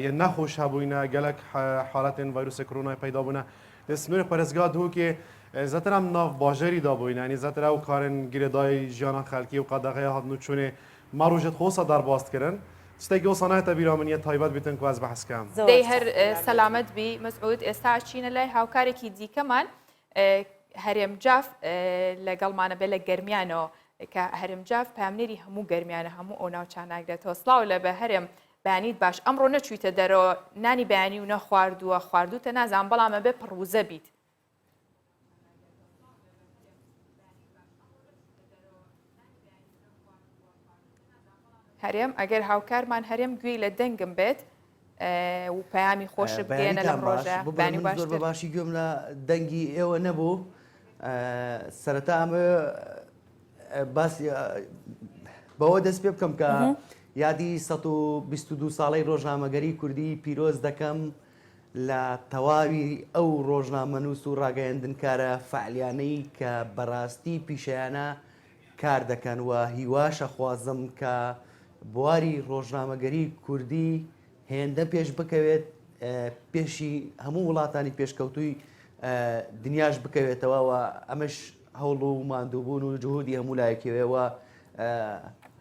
یە نەخۆش هەبووینە گەلک حالەتێن ڤایرۆسی کۆرۆنای پەیدا بوونە لە سنووری پەرێزگا هۆکێ زەتر ئەم ناو باژەری دابووینە ینی زەتر ئەو کارن گرێدای ژیانە خەڵکی و قەدەغەیە هاتن و چوونێ ما ڕۆژێت خۆسە دەرباستکردن شتێکی ئەو نایەتە بیرا من یە تایبەت بێتن کو ئەس بەحەسکەم دەی هەر سەلامەت بی مەسعود ئێستا چینە لای هاوکارێکی دیکەمان هەرێم جاف لەگەڵمانە بێ لە گەرمیانەوە کە هەرم جاف پامنێری هەموو گەرمیانە هەموو ئەو ناوچاناگرێتەوە سڵاو لە بە هەرێم بەیانیت باش ئەمڕۆ نەچوویتە دەرەوە نانی بەیانی و نەخواردووە خواردوتە نازان بەڵامە بێ پڕوزە بیت هەرێم ئەگەر هاوکارمان هەرێم گوێی لە دەنگم بێت و پەیامی خۆش بگەێنە لەم ڕۆژە بانی زۆر بە باشی گوێم لە دەنگی ئێوە نەبوو سەرەتا ئەمە باسی بەوە دەست پێ بکەم کە یادی 122 ساڵەی ڕۆژنامەگەری کوردی پیرۆز دەکەم لە تەواوی ئەو ڕۆژنامەنووس و ڕاگەیاندنکارە فعالیانەی کە بەڕاستی پیشیانە کار دەکەن و هیواشە خوازم کە بواری ڕۆژنامەگەری کوردی هێندە پێش بکەوێت پێشی هەموو وڵاتانی پێشکەوتووی دنیاش بکەوێتەوە و ئەمەش هەوڵ و ماندووبوون و جهودی هەموو لایەکەوێەوە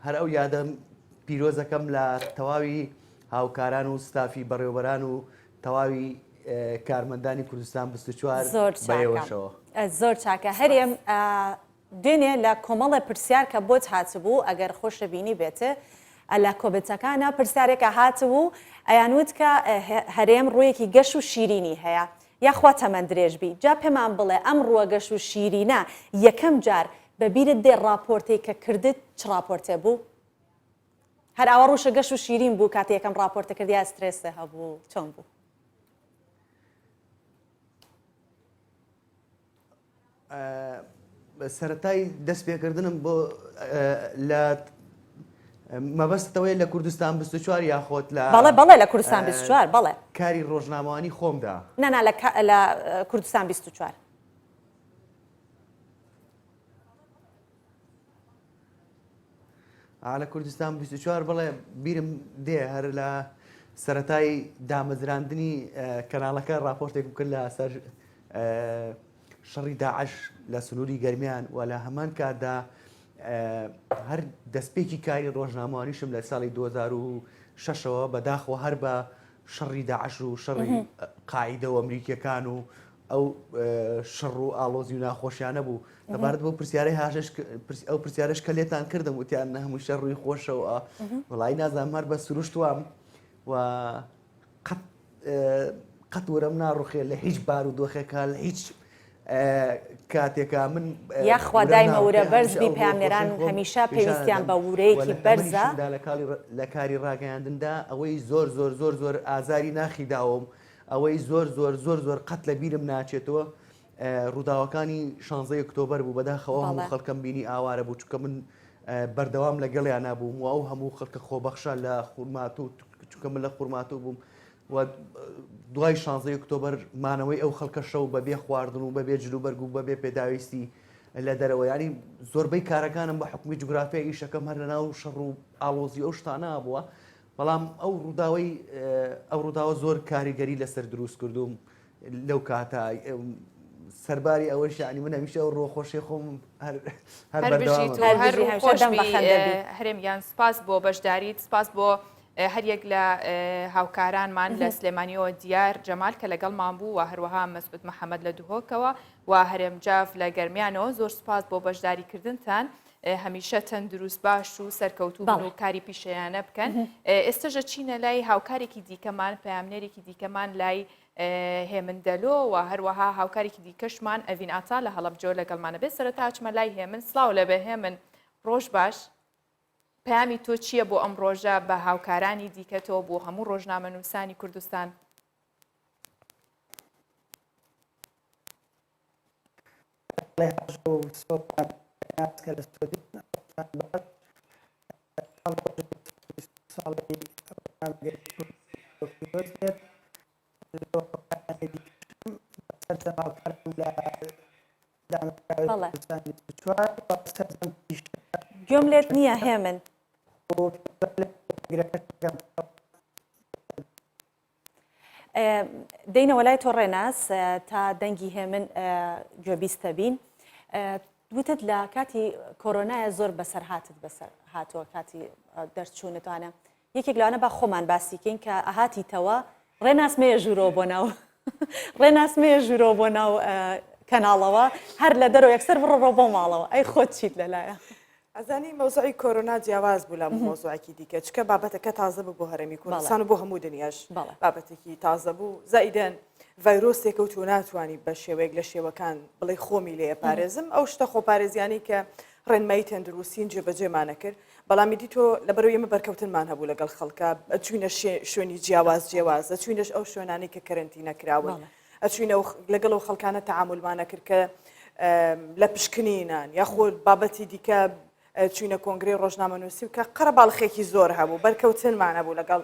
هەر ئەو یادەم پیرۆزەکەم لە تەواوی هاوکاران و ستافی بەڕێوەبەران و تەواوی کارمەندانی کوردستان 24 بەیەوەشەوە زۆر چاکە هەرێم دوێنێ لە کۆمەڵە پرسیار کە بۆت هاتبوو ئەگەر خۆشەبینی بێتە لە کۆبێتەکانە پرسیارێکە هاتبوو ئەیانوت کە هەرێم ڕوویەکی گەش و شیرینی هەیە یاخوا تەمەند درێژبی جا پێمان بڵێ ئەم ڕووە گەش و شیرینە یەکەم جار بەبیرت دێ راپۆرتێک کە کردت چ راپۆرتێ بوو؟ هەر ئەوە ڕوشە گەش و شیرین بوو کاتێ یەکەم راپۆرتە کردی یا سترێسە هەبوو چۆن بوو؟ سەرەتای دەست پێکردنم بۆ لە مەبەستەوەی لە کوردستان 24 یاخۆت لە بەڵێ لە کوردستان 24 بەڵێ کاری ڕۆژنامەوانی خۆمدا نەنا لە کوردستان 24 لە کوردستان 24 بڵێ بیرم دێ هەر لە سەرەتای دامەزراندنی کەناڵەکە راپۆرتێک بکرد لە سەر شەڕی داعش لە سنووری گەرمیان و لە هەمان کاتدا هەر دەستپێکی کاری ڕۆژنامەوانیشم لە ساڵی 2006ەوە بەداخەوە هەر بە شەڕی داعش و شەڕی قاعیدە و ئەمریکیەکان و ئەو شەڕ و ئاڵۆزی و ناخۆشیانە بوو لەبارەت بۆ پرسیارەی هاشش ئەو پرسیارش کە لێتان کردم وتیان هەموو شەڕ ڕووی خۆشەوە وڵی نازانم هەر بە سروشتوام و قەت وەرەم ناڕوخێ لە هیچ بار و دۆخێکە لە هیچ کاتێکا من یاخوا دایمە ورە بەرزبی پامێران هەمیشە پێویستیان بە ورەیەکی بەرزە لە کاری ڕاگەیاندندا ئەوەی زۆر زۆر زۆر زۆر ئازاری ناخیداوم ئەوەی زۆر زۆر زۆر زۆر قەت لە بیرم ناچێتەوە ڕووداوەکانی 16 ئۆکتۆبەر بوو بەداخەوە هەموو خەڵکەم بینی ئاوارە بوو چکە من بەردەوام لەگەڵیان نبووم و ئەو هەموو خەڵکە خۆبەخشە لە خوورمات و چکە من لە خوورماتۆ بووم و دوای 16 ئۆکتۆبەر مانەوەی ئەو خەڵکە شەو بەبێ خواردن و بەبێ جلوبەرگ و بەبێ پێداویستی لە دەرەوە ینی زۆربەی کارەکانم بە حکومی جوگرافیای ئیشەکەم هەر لەناو شەڕ و ئاڵۆزی ئەو شتانە بووە بەڵام ئەو ڕووداوە زۆر کاریگەری لەسەر دروست کردوم لەو کاتە سەرباری ئەوەش ینی من هەمیشە ئەو ڕۆخۆشی خۆم هەرێمیان سپاس بۆ بەشداریت سپاس بۆ هەریەک لە هاوکارانمان لە سلێمانیەوە دیار جەمال کە لەگەڵمان بوو و هەروەها مەسعود محەممەد لە دوهۆکەوە و هەرێم جاف لە گەرمیانەوە زۆر سپاس بۆ بەشداریکردنتان هەمیشە تەندروست باش و سەرکەوتوو بن و کاری پیشەیانە بکەن ئێستاژە چینە لای هاوکارێکی دیکەمان پامنێرێکی دیکەمان لای هێمندەلۆ و هەروەها هاوکارێکی دیکەشمان ئەڤین ئاتا لە هەڵەبجۆ لەگەڵمانە بێت سەرەتا چمە لای هێمن سڵاو لە بە هێمن ڕۆژ باش پامی تۆ چییە بۆ ئەم ڕۆژە بە هاوکارانی دیکەتەوە بۆ هەموو ڕۆژنامە نووسانی کوردستان گوێم لێت نییە هێمن دەینەوە لای تۆ ڕێناس تا دەنگی هێمن گوێبیستە بین وتت لە کاتی کۆرۆنایە زۆر بەسەر هاتووە کاتی دەرچوونتوانە یەکێک لەوانە بە خۆمان باسیکەین کە ئاهاتیتەوە ڕێناس مێ ژوورۆ بۆ ناو ڕێناس مێ ژوورۆ بۆ ناو کەناڵەوە هەر لە دەرەوە یەکسەر بڕۆ بۆ ماڵەوە ئەی خۆت چیت لەلایە ئەزانی مەوزوعی کۆرۆنا جیاواز بوو لە مۆزوعێکی دیکە چکە بابەتەکە تازە بوو بۆ هەرێمی کوردستان و بۆ هەموو دنیاش بابەتێکی تازە بوو زائیدەن ڤایرۆسێکە و تۆ ناتوانانی بە شێوەیەک لە شێوەکان بڵێ خۆمی لێ پارێزم ئەو شتە خۆپارێزیانی کە ڕێنمایی تەندروستین جێبەجێمانە کرد بەڵامی دیتۆ لەبەرەوەی ئێمە بەرکەوتنمان هەبوو لەگەڵ خەڵکە ئەچوینە شوێنی جیاواز ئەچوینەش ئەو شوێنانی کە کەرنتینە کراون ئەچوینە لەگەڵ ئەو خەڵکانە تەعاملمانە کرد کە لە پشکنینان یاخۆ بابەتی دیکە چوینە کۆنگری ڕۆژنامە نووسی و کە قەرە باڵخێکی زۆر هەبوو بەرکەوتنمانە بوو لەگەڵ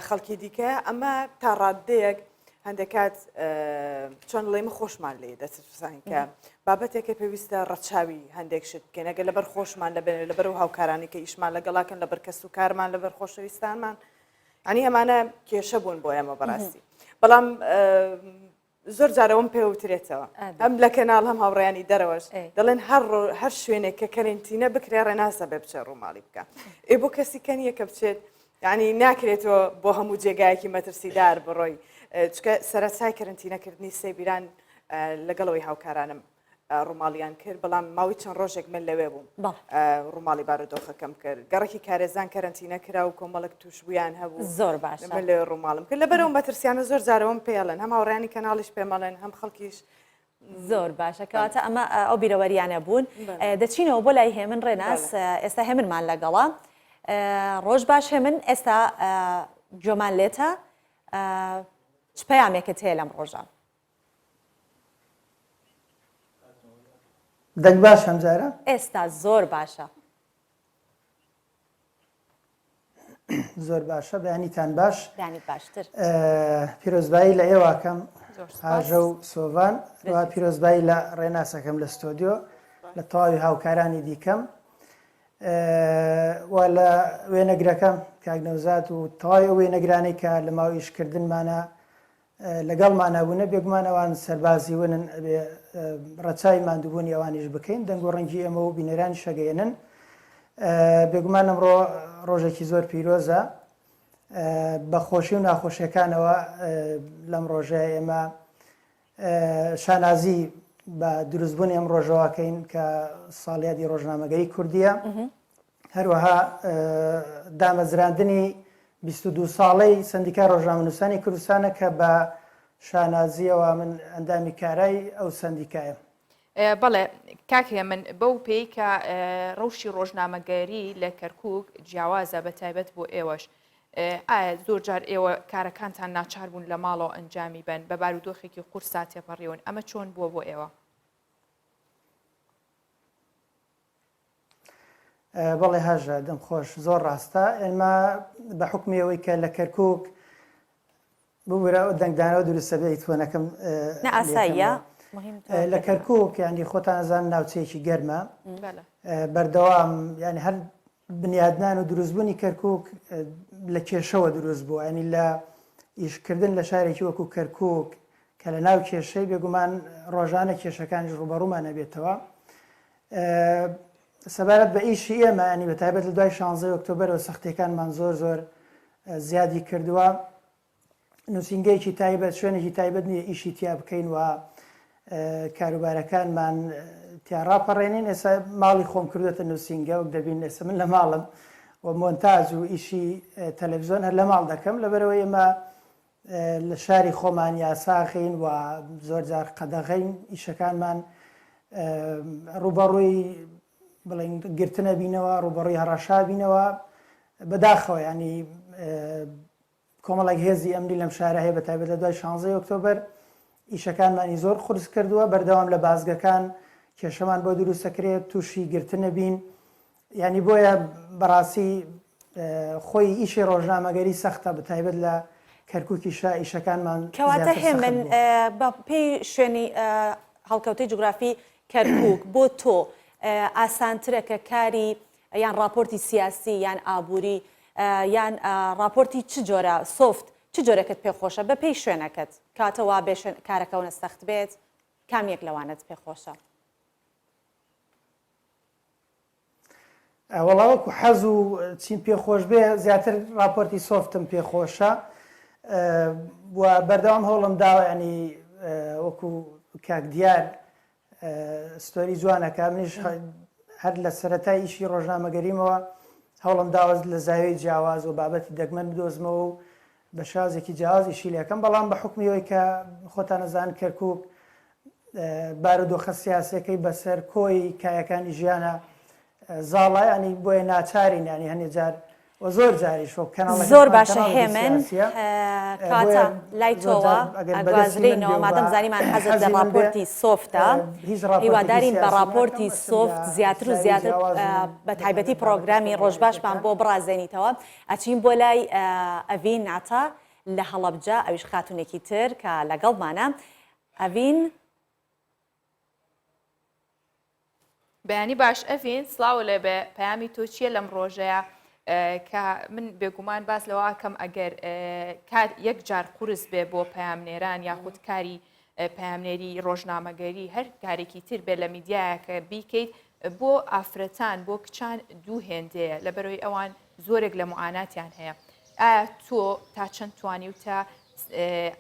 خەڵکی دیکە ئەمە تا ڕادەیەک هەندێکات چۆن لێمە خۆشمان لێ دەچسان کە بابەتێکە پێویستە ڕەچاوی هەندێک شت بکەین ئەگەر لەبەر خۆشمان لەبێن لەبەر و هاوکارانی کە ئیشمان لەگەڵاکەن لەبەر کەس و کارمان لەبەر خۆشەویستانمان ئەنی ئەمانە کێشە بوون بۆ ئێمە بەڕاستی بەڵام زۆر جارەوەم پێوترێتەوە ئەم لە کەناڵ هەم هاوڕێیانی دەرەوەش دەڵێن هەر شوێنێک کە کەرنتینە بکرێ ڕێناسە بێ بچێ ڕووماڵی بکە ئێ بۆ کەسی کەنیە کە بچێت یعنی ناکرێتەوە بۆ هەموو جێگایەکی مەترسیدار بڕۆی چکە سەرەتای کەرنتینەکردنی سێبیران لەگەڵەوەی هاوکارانم ڕووماڵیان کرد بەڵام ماوەی چەند ڕۆژێک من لەوێ بووم ڕووماڵی بارودۆخەکەم کرد گەڕێکی کارێزان کەرنتینە کرا و کۆمەڵک توش بویان هەبوو زۆر باش من لێ ڕووماڵم کرد لەبەرەوە مەترسیانە زۆر جارەوەم پێڵێن هەم هاوڕێیانی کەناڵیش پێمەڵێن هەم خەڵکیش زۆر باشە کەواتە ئەمە ئەو بیرەوەریانە بوون دەچینەوە بۆ لای هێمن ڕێناس ئێستا هێمنمان لەگەڵا ڕۆژ باش هێمن ئێستا گوێمان لێتە چ پەیامێکت هەیە لەم ڕۆژە دەنگ باش هەمجارە ئێستا زۆر باشە زۆر باشە بەیانیتان باش باشتر پیرۆزبایی لە ئێواکەم ئاژە و سۆڤان وا پیرۆزبایی لە ڕێناسەکەم لە ستۆدیۆ لە تەواوی هاوکارانی دیکەم و لە وێنەگرەکەم کاگنەوزات و تەواوی ئەو وێنەگرانی کە لە ماوەی ئیشکردنمانە لەگەڵمانە بوونە بێگومان ئەوان سەربازی ونن ڕەچای ماندووبوونی ئەوانیش بکەین دەنگ و ڕەنگی ئەمە و بینەرانی شەگەێنن بێگومان ئەمڕۆ ڕۆژێکی زۆر پیرۆزە بەخۆشی و ناخۆشیەکانەوە لەم ڕۆژەیە ئێمە شانازی بە دروستبوونی ئەم ڕۆژەوەکەین کە ساڵیادی ڕۆژنامەگەری کوردیە هەروەها دامەزراندنی 22 ساڵەی سندیکای ڕۆژنامەنووسانی کوردستانە کە بە شانازیەوە من ئەندامی کارای ئەو سندیکایە. بەڵێ کاکێ من بەو پێی کە ڕەوشی ڕۆژنامەگەری لە کەرکووک جیاوازە بە تایبەت بۆ ئێوەش. ئایا زۆر جار ئێوە کارەکانتان ناچار بوون لە ماڵەوە ئەنجامی بن بە بارودۆخێکی قورسا تێپەڕیون ئەمە چۆن بووە بۆ ئێوە؟ بەڵێ هاژە دەم خۆش زۆر ڕاستە ئێمە بە حکمیەوەی کە لە کەرکووک ببوورە دەنگدانەوە دروستە بێت تۆنەکەم ئاساییە لە کەرکووک ینی خۆتان نەزان ناوچەیەکی گەرمە بەردەوام ینی هەر بنیادنان و دروستبوونی کەرکووک لە کێشەوە دروست بوو ینی لە ئیشکردن لە شارێکی وەکو کەرکووک کە لە ناو کێشەی بێگومان ڕۆژانە کێشەکانی ڕوبەڕوومان نەبێتەوە سەبارەت بە ئیشی ئێمە ینی بە تایبەت لە دوای 16 ئۆکتۆبەرەوە سەختیەکانمان زۆر زیادی کردووە نووسینگەیەکی تایبەت شوێنێکی تایبەت نییە ئیشی تیا بکەین و کاروبارەکانمان تیاڕاپەڕێنین ئێستا ماڵی خۆم کردوێتە نووسینگە و دەبین ئێستا من لە ماڵم و مۆنتاژ و ئیشی تەلەڤیزۆن هەر لە ماڵ دەکەم لەبەرەوەی ئێمە لە شاری خۆمان یاساخین و زۆر جار قەدەغین ئیشەکانمان ڕوبەڕووی بڵێن گرتنە بینەوە ڕوبەڕووی هەڕەشا بینەوە بەداخەوە ینی کۆمەڵێک هێزی ئەمنی لەم شارە هەیە بە تایبەت لە دوای 16 ئۆکتۆبەر ئیشەکانمانی زۆر قورس کردووە بەردەوام لە بازگەکان کێشەمان بۆ دروستەکرێت تووشی گرتنە بین ینی بۆیە بەڕاستی خۆی ئیشی ڕۆژنامەگەری سەختە بە تایبەت لە کەرکووکی ئیشەکانمان کەواتە هێمن بە پێی شوێنی هەڵکەوتەی جوگرافی کەرکووک بۆ تۆ ئاسانترە کە کاری یان راپۆرتی سیاسی یان ئابووری یان راپۆرتی چ جۆرە سۆفت چ جۆرەکەت پێخۆشە بە پێی شوێنەکەت کاتەوە کارەکەونە سەخت بێت کامیەک لەوانت پێخۆشە؟ وەڵاوەکو حەز و چین پێخۆش بێ زیاتر راپۆرتی سۆفتم پێخۆشە و بەردەوام هەوڵم داوە ینی وەکو کاک دیار ستۆری جوانەکە منیش هەر لە سەرەتای ئیشی ڕۆژنامەگەریمەوە هەوڵم داوەست لە زاویەی جیاواز و بابەتی دەگمەن بدۆزمەوە و بە شازێکی جیاواز ئیشی لەکەم بەڵام بە حکمیەوەی کە خۆتان نەزان کەرکووک بارودۆخە سیاسەکەی بەسەر کۆی کایەکانی ژیانە زاڵە ینی بۆیە ناچارین ینی هەندێک جار و زۆر جاریش زۆر باشە هێمن کاتە لای تۆوە ئەگوازرێنەوە مادەم زانیمان حەزت لە راپۆرتی سۆفتە هیوادارین بە راپۆرتی سۆفت زیاتر و زیاتر بە تایبەتی پرۆگرامی ڕۆژباشمان بۆ بڕازێنیتەوە ئەچین بۆ لای ئەڤین ناتا لە هەڵەبجە ئەویش خاتونێکی تر کە لەگەڵمانە ئەڤین بەیانی باش ئەڤین سڵاو لێ بێ پەیامی تۆ چییە لەم ڕۆژەیە کە من بێگومان باس لەواکەم ئەگەر یەک جار قورس بێ بۆ پەیامنێران یاخود کاری پەیامنێری ڕۆژنامەگەری هەر کارێکی تر بێ لە میدیایەکە بیکەیت بۆ ئافرەتان بۆ کچان دوو هێندەیە لەبەرەوەی ئەوان زۆرێک لە معاناتیان هەیە ئایا تۆ تا چەند توانی و تا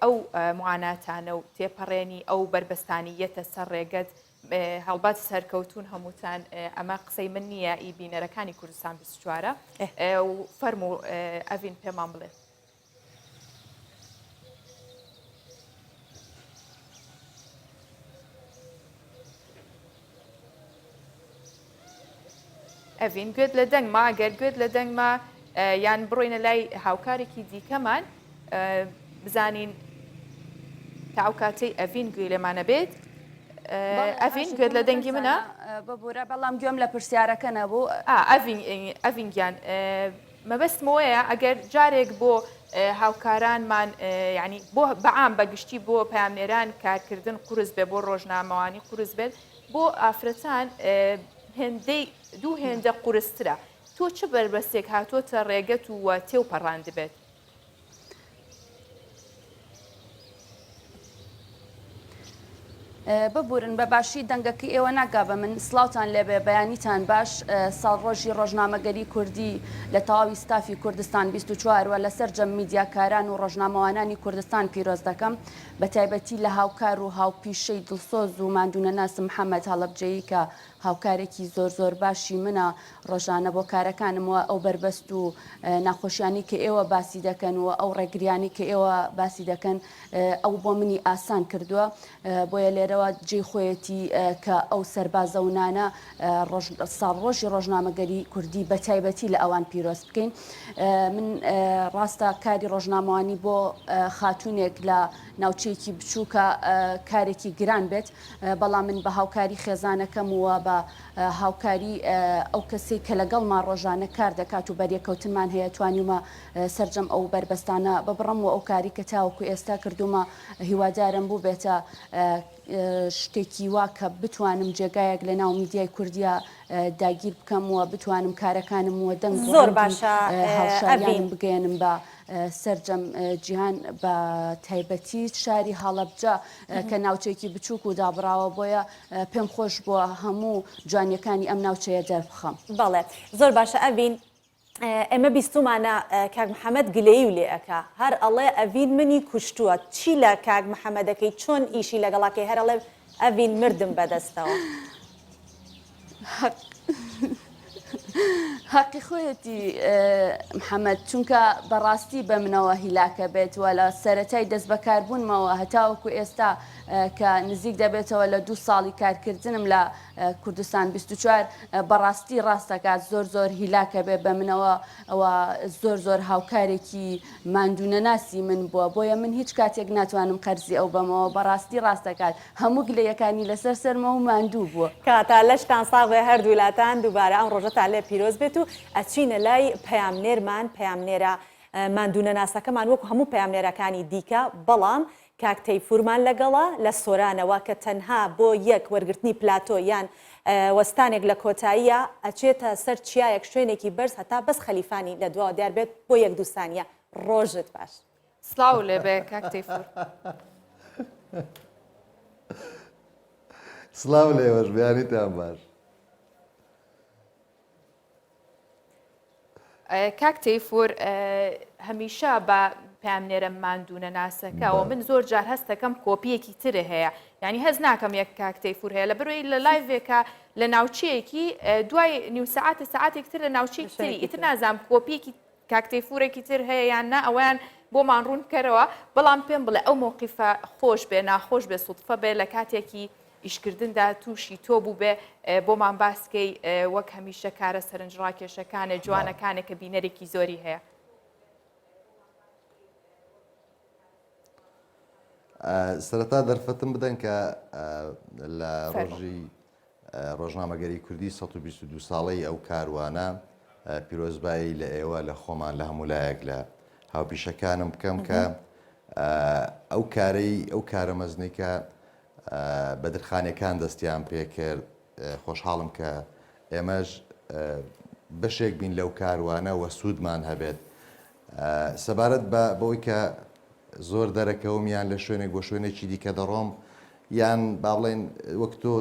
ئەو معاناتانە و تێپەڕێنی ئەو بربەستانی یەتە سەر ڕێگەت هەڵبات سەرکەوتون هەمووتان ئەمە قسەی من نییە ئی بینەرەکانی کوردستان 24 و فەرمو ئەڤین پێمان بڵێ. ئەڤین گوێت لە دەنگما ئەگەر گوێت لە دەنگما یان بڕۆینە لای هاوکارێکی دیکەمان بزانین تا ئەو کاتەی ئەڤین گوێ لێمانە بێت. ئەڤین گوێت لە دەنگی منە ببوورە بەڵام گوێم لە پرسیارەکە نەبوو ئەڤینگیان مەبەستمەوەیە ئەگەر جارێک بۆ هاوکارانمان ینی بۆ بەعام بەگشتی بۆ پەیامنێران کارکردن قورس بێ بۆ ڕۆژنامەوانی قورس بێت بۆ ئافرەتان هێندەی دوو هێندە قورسترە تۆ چ بربەستێک هاتۆتە ڕێگەت و تێو پەڕاند بێت؟ ببورن بە باشی دەنگەکە ئێوە ناگا بە من سلااوان لێبێ بەیانیتان باش ساڵڕۆژی ڕۆژنامەگەری کوردی لە تەواوی ستافی کوردستان 24 وە لەسەر جەم میدیاکاران و ڕۆژنامەوانانی کوردستان پیرۆز دەکەم بە تایبەتی لە هاوکار و هاوپیشەی دڵسۆز و ماندوونە ناسم محەممەد هەڵەبجەیی کە هاوکارێکی زۆر باشی منە ڕۆژانە بۆ کارەکانمەوە ئەو بربەست و ناخۆشیانی کە ئێوە باسی دەکەن و ئەو ڕێگریانی کە ئێوە باسی دەکەن ئەو بۆ منی ئاسان کردووە بۆیە لێرەوە جێی خۆیەتی کە ئەو سەربازە و نانە ساڵڕۆژی ڕۆژنامەگەری کوردی بە تایبەتی لە ئەوان پیرۆز بکەین من ڕاستە کاری ڕۆژنامەوانی بۆ خاتونێک لە ناوچەیەکی بچووکە کارێکی گران بێت بەڵام من بە هاوکاری خێزانەکەم وە بە هاوکاری ئەو کەسێک کە لەگەڵمان ڕۆژانە کار دەکات و بەریەکەوتنمان هەیە توانیمە سەررجەم ئەو بربەستانە ببڕم و ئەو کاری کە تاوەکو ئێستا کردومە هیوادارم بوو بێتە شتێکی وا کە بتوانم جێگایەک لە ناو میدیای کوردیا داگیر بکەم و بتوانم کارەکانم وە دەنگ زۆر باشە هاوشاریانم بگەێنم بە سەررجەم جیهان بە تایبەتی شاری هەڵەبجە کە ناوچێکی بچووک و دابراوە بۆیە پێم خۆش بووە هەموو جوانیەکانی ئەم ناوچەیە دەربخەم. بەڵێ زۆر باشە ئەڤین ئێمە بیستمانە کاک محەممەد گلەیی و لێ ئەکا هەر ئەڵێ ئەڤین منی کوشتووە چی لە کاک محەممەدەکەی چۆن ئیشی لەگەڵاکەی هەر ئەڵێ ئەڤین مردم بەدەستەوە. حەقی خۆیەتی محەممەد چونکە بەڕاستی بە منەوە هیلاکە بێت وە لە سەرەتای دەست بەکاربوونمەوە هەتاوەکو ئێستا کە نزیک دەبێتەوە لە 2 ساڵی کارکردنم لە کوردستان 24 بەڕاستی ڕاستەکات زۆر هیلاکە بێ بە منەوە ئەوە زۆر هاوکارێکی ماندوونە ناسی من بووە بۆیە من هیچ کاتێک ناتوانم قەرزی ئەو بەمەوە بەڕاستی ڕاستەکات هەموو گلەیەکانی لەسەر سەرمە و ماندوو بووە کاتا لەشتان ساغێ هەردوولاتان دووبارە ئەم ڕۆژەتان لێ پیرۆز بێت و ئەچینە لای پەیامنێرمان پەیامنێرە ماندوونە ناسەکەمان وەکو هەموو پەیامنێرەکانی دیکە بەڵام کاک تەیفورمان لەگەڵا لە سۆرانەوە کە تەنها بۆ یەک وەرگرتنی پلاتۆ یان وەستانێک لە کۆتاییە ئەچێتە سەر چیایەک شوێنێکی بەرز هەتا بەس خەلیفانی لە دواوە دیار بێت بۆ 1-2 سانیە ڕۆژت باش. سڵاو لێبێ کاک تەیفور. سڵاو لێوەش بیانیتان باش. کاک تەیفور هەمیشە بە پامنێرە ماندوونە ناسەکەەوە من زۆر جار هەستەکەم کۆپیەکی ترە هەیە یعنی هەز ناکەم یەک کاک تەیفور هەیە لە بەرۆی لە لایڤێکە لە ناوچەیەکی دوای نیو سەعاتە سەعاتێک تر لە ناوچەیەکی تری ئیتر نازانم کۆپیەکی کاک تەیفورێکی تر هەیە یان نا ئەویان بۆمان ڕوون کەرەوە بەڵام پێم بڵێ ئەو مووقیفە خۆش بێ ناخۆش بێ سوودفە بێ لە کاتێکی ئیشکردندا تووشی تۆ بوو بێ بۆمان باسکەی وەک هەمیشە کارە سەرنجڕاکێشەکانە جوانەکانە کە بینەرێکی زۆری هەیە. سەرەتا دەرفەتم بدەن کە لە ڕۆژی ڕۆژنامەگەری کوردی 122 ساڵەی ئەو کاروانە پیرۆزبایی لە ئێوە لە خۆمان لە هەموو لایەک لە هاوپیشەکانم بکەم کە ئەو کارەی ئەو کارە مەزنێکە بەدرخانیەکان دەستیان پێکرد خۆشحاڵم کە ئێمەش بەشێک بین لەو کاروانە وە سوودمان هەبێت سەبارەت بەوەی کە زۆر دەرەکەومیان لە شوێنێک بۆ شوێنێکی دیکە دەڕۆم یان با بڵێن وەک تۆ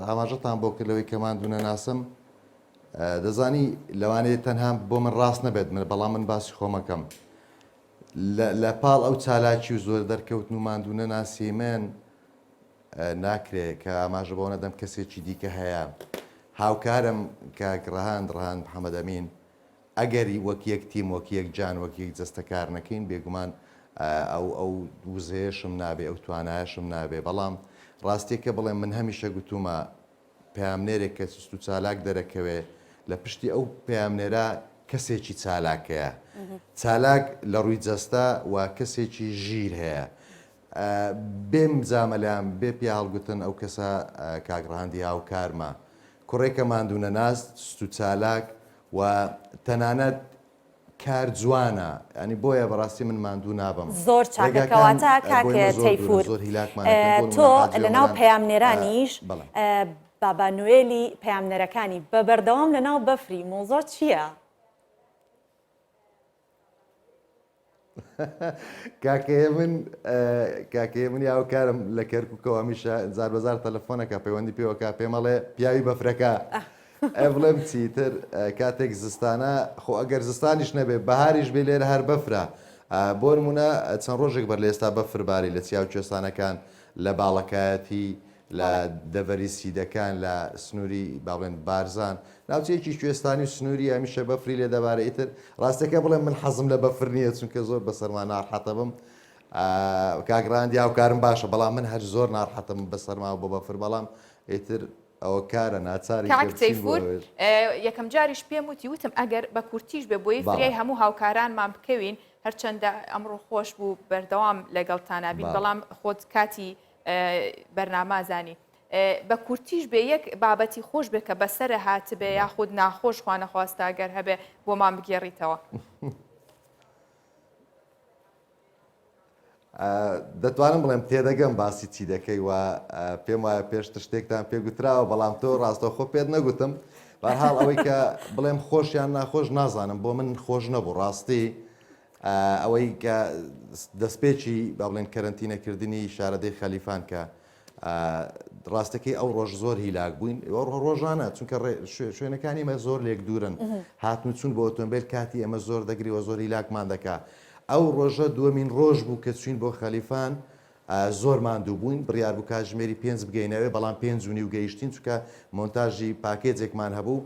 ئاماژەتان بۆ کردەوەی کەمان دوونە ناسم دەزانی لەوانەیە تەنها بۆ من ڕاست نەبێت من بەڵام من باسی خۆمەکەم لە پاڵ ئەو چالاکی و زۆر دەرکەوتن و ماندوونە ناسی من ناکرێت کە ئاماژە بۆ نەدەم کەسێکی دیکە هەیە هاوکارم کاک ڕەهاند محەممەد ئەمین ئەگەری وەک یەک تیم وەک یەک جان وەک یەک جەستەکار نەکەین بێگومان ئەو وزەیەشم نابێ ئەو توانایشم نابێ بەڵام ڕاستیەکە بڵێم من هەمیشە گوتومە پەیامنێرێک کە سوست و چالاک دەرەکەوێ لە پشتی ئەو پەیامنێرە کەسێکی چالاکەیە چالاک لە ڕووی جەستا و کەسێکی ژیر هەیە بێم جامەلیان بێ پێ هەڵگوتن ئەو کەسە کاگڕاندی هاوکارمە کوڕێکە ماندوونە ناست سوست و چالاک و تەنانەت کار جوانە ینی بۆیە بەڕاستی من ماندوو نابم زۆر چاکەکەواتە کاکە تەیفور تۆ لەناو پەیامنێرانیش بابا نوێلی پەیامنەرەکانی بە بەردەوام لەناو بەفری مۆزۆر چییە؟ کاکەیە من یاوکارم لە کەرکووکەوە هەمیشە زار بەزار تەلەفۆنەکە پەیوەندی پێوەکە پێمەڵێ پیاوی بەفرەکە بڵێم چیتر کاتێک زستانە خۆ ئەگەر زستانیش نەبێ بەهاریش بێ لێرە هەر بەفرە بۆ نمونە چەند ڕۆژێک بەر لە ئێستا بەفرباری لە چیاو کوێستانەکان لە باڵەکایەتی لە دەڤەری سیدەکان لە سنووری باڵێن بارزان ناوچەیەکی کوێستانی و سنووری هەمیشە بەفری لێ دەبارە ئیتر ڕاستەکە بڵێم من حەزم لە بەفر نییە چونکە زۆر بەسەرمان ناڕحەتە بم کاگراندی هاوکارم باشە بەڵام من هەر زۆر ناڕحەتم بەسەرما بۆ بەفر بەڵام ئیتر ئەوە کارە ناچاری کاکتەیفور یەکەم جاریش پێم وتم ئەگەر بە کورتیش بێ بۆی فریای هەموو هاوکارانمان بکەوین هەرچەندە ئەمڕۆ خۆش بوو بەردەوام لەگەڵتانابین بەڵام خۆت کاتی بەرنامازانی بە کورتیش بێ یەک بابەتی خۆش بێ کە بەسرە هاتبێ یاخود ناخۆش خوانە خواستاگەر هەبێ بۆمان بگێڕیتەوە. دەتوانم بڵێم تێدەگەم باسی چی دەکەی و پێم وایە پێشتر شتێکتان پێگوتراوە بەڵام تۆ ڕاستەوخۆ پێت نەگوتم بەرحاڵ ئەوەی کە بڵێم خۆشیان ناخۆش نازانم بۆ من خۆش نەبوو ڕاستی ئەوەی کە دەستپێکی با بڵێن کەرەنتینەکردنی شارەدەی خەلیفان کە ڕاستەکەی ئەو ڕۆژ زۆر هیلاک بووین ڕۆژانە چونکە شوێنەکانی ئمە زۆر لێک دوورن هاتن چوون بۆ ئۆتۆمبیل کاتی ئەمە زۆر دەگریوە زۆر هیلاکمان دەکا ئەو ڕۆژە دووەمین ڕۆژ بوو کە چوین بۆ خەلیفان زۆر ماندوو بووین بڕیار بوو کاتژمێری 5 بگەینەوێ بەڵام 5 و نیو گەیشتین چونکە مۆنتاژی پاکێجێکمان هەبوو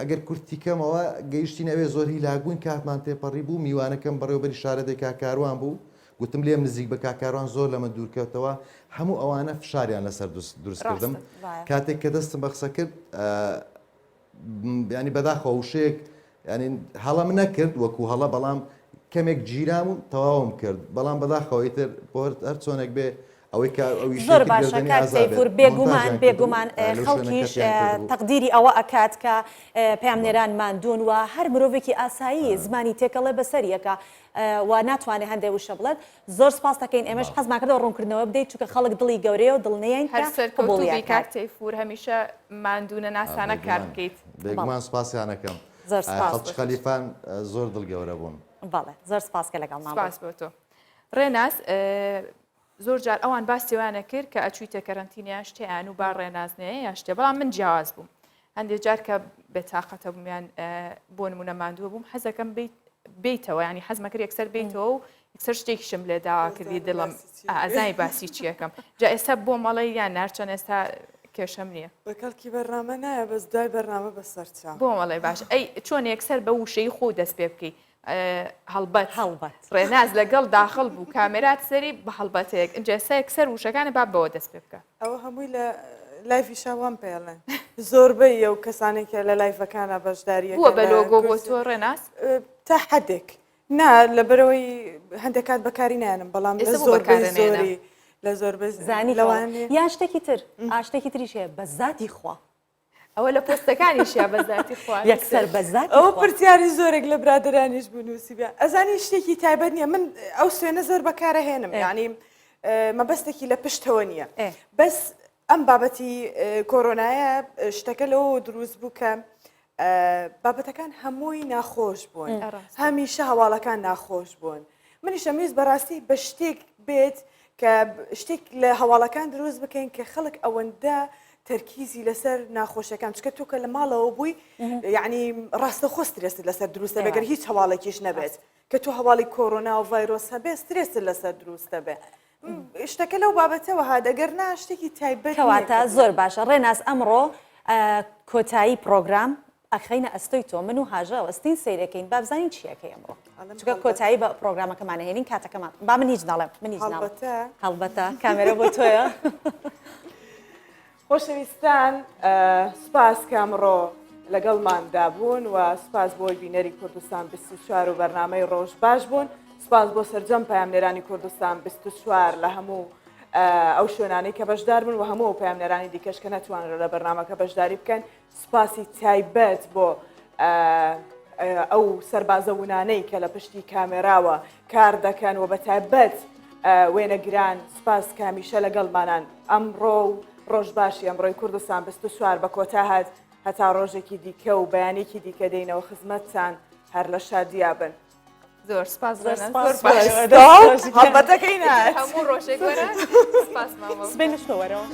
ئەگەر کورتیکەمەوە گەیشتینەوێ زۆر هیلاک بووین کاتمان تێپەڕی بوو میوانەکەم بەڕێوەبەری شارەدەی کاکاروان بوو گوتم لێم نزیک بە کاکاروان زۆر لەمە دوورکەوتەوە هەموو ئەوانە فشاریان لەسەر دروستکردم کاتێک کە دەستم بەخسە کرد ینی بەداخەوە وشەیەک ینی هەڵەم نەکرد وەکو هەڵە بەڵام کەمێک گیرام و تەواوم کرد بەڵام بەداخەوەیتر بۆ هەر چۆنێک بێ ئەوەی زۆر باشە کاتەیفور بێگومان خەڵکیش تەقدیری ئەوە ئەکات کە پامنێران ماندوون و هەر مرۆڤێکی ئاسایی زمانی تێکەڵێ بەسەریەکە و ناتوانێت هەندێک وشە بڵێت زۆر سپاس دەکەین ئێمەش حەزمان کردەوە ڕوونکردنەوە بدەیت چونکە خەڵک دڵی گەورەیە و دڵنیەین هەر سەرکەوتوبی کاتەیفور هەمیشە ماندوونە ناسانە کار بکەیت بێگومان سپاسیانەکەم خەڵکی خەلیفان زۆر دڵگەورە بوون بەڵێ زۆر سپاس کە لەگەڵ سپاس بۆ تۆ ڕێناز زۆر جار ئەوان باستیوانە کرد کە ئەچوویتە کەرەنتینیان شتیان و با ڕێنازنەیە یا شتێ بەڵام من جیاواز بووم هەندێک جار کە بێتاقەتە بوومیان بۆ نمونە ماندووە بووم حەزەکەم بیتەوە ینی حەزمە کرد یەکسەر بیتەوە و یەکسەر شتێکیشم لێ داوا کردی دڵم ئازای باسی چیەکەم جا ئێستا بۆ مەڵی یان نارچەند ئێستا کێشەم نییە بەکەڵکی بەرنامە نایە بەس دوای بەرنامە بەسەرچاو بۆ مەڵی باش ئەی چۆن یەکسەر بە وشەی خۆ دەست پێ بکەی هەڵبەت ڕێناز لەگەڵ داخڵ بوو کامێرات سەری بە هەڵبەتەیەک ئەجێسا یەکسەر وشەکانە با بەوە دەست پێ بکە ئەوە هەمووی لە لایفی شاوان پێڵێن زۆربەی ئەو کەسانێکە لە لایفەکانە بەشداریە بووە بە لۆگۆ بۆ تۆ ڕێناز تا حدێک نا لەبەرەوەی هەندێکات بەکاری نانم بەڵام لە زۆری لە زۆر زانی لەوانێ یان شتێکی تر ئاشتێکی تریش هەیە بە زاتی خوا ئەوە لە پۆستەکانیشە بەزاتی خوا یەکسەر بەزات ئەوە پرسیاری زۆرێک لە برادرانیش بنووسی بێ ئەزانی شتێکی تایبەت نییە من ئەو سوێنە زۆر بەکارە هێنم ینی مەبەستێکی لە پشتەوە نییە بەس ئەم بابەتی کۆرۆنایە شتەکە لەوە دروست بوو کە بابەتەکان هەمووی ناخۆش بوون هەمیشە هەواڵەکان ناخۆش بوون منیشە میز بەڕاستی بە شتێک بێت کە شتێک لە هەواڵەکان دروست بکەین کە خەڵک ئەوەندە تەرکیزی لەسەر ناخۆشیەکان چکە تۆ کە لە ماڵەوە بووی یعنی ڕاستەخۆ سترێست لەسەر دروستە بێگەر هیچ هەواڵێکیش نەبێت کە تۆ هەواڵی کۆرۆنا و ڤایرۆس هەبێ سترێست لەسەر دروستە بێ شتەکە لەو بابەتەوە ها دەگەر نا شتێکی تایبەت کەواتە زۆر باشە ڕێناز ئەمڕۆ کۆتایی پرۆگرام ئەخینە ئەستۆی تۆ من و هاژە ئەستین سیرەکەین بابزانین چیەکەی ئەمڕۆ چکە کۆتایی بە پرۆگرامەکەمان هێنین کاتەکەمان با من هیچ ناڵێم من هیچ هەڵبەتە کامێرە بۆ تۆیە خۆشەویستان سپاس کامڕۆ لەگەڵماندا بوون و سپاس بۆی بینەری کوردستان 24 و بەرنامەی ڕۆژ باش بوون سپاس بۆ سەرجەم پامنێرانی کوردستان 24 لە هەموو ئەو شوێنانەی کە بەشدار بن و هەموو پامنێرانی دیکەش کە نەتوانن لە بەرنامەکە بەشداری بکەن سپاسی تایبەت بۆ ئەو سەربازەونانەی کە لە پشتی کامێراوە کار دەکەن و بە تایبەت وێنەگران سپاس کامیشە لەگەڵمانان ئەمڕۆ و ڕۆژ باشی ئەمڕۆی کوردستان 24 بە کۆتا هات هەتا ڕۆژێکی دیکە و بەیانێکی دیکە دەینەوە خزمەتتان هەر لە شادیا بن زۆر سپاس هەڵبەتەکەی نایەت هەموو ڕۆژێک وەرە سپاس ماوە سبێنشتەوەرەوە.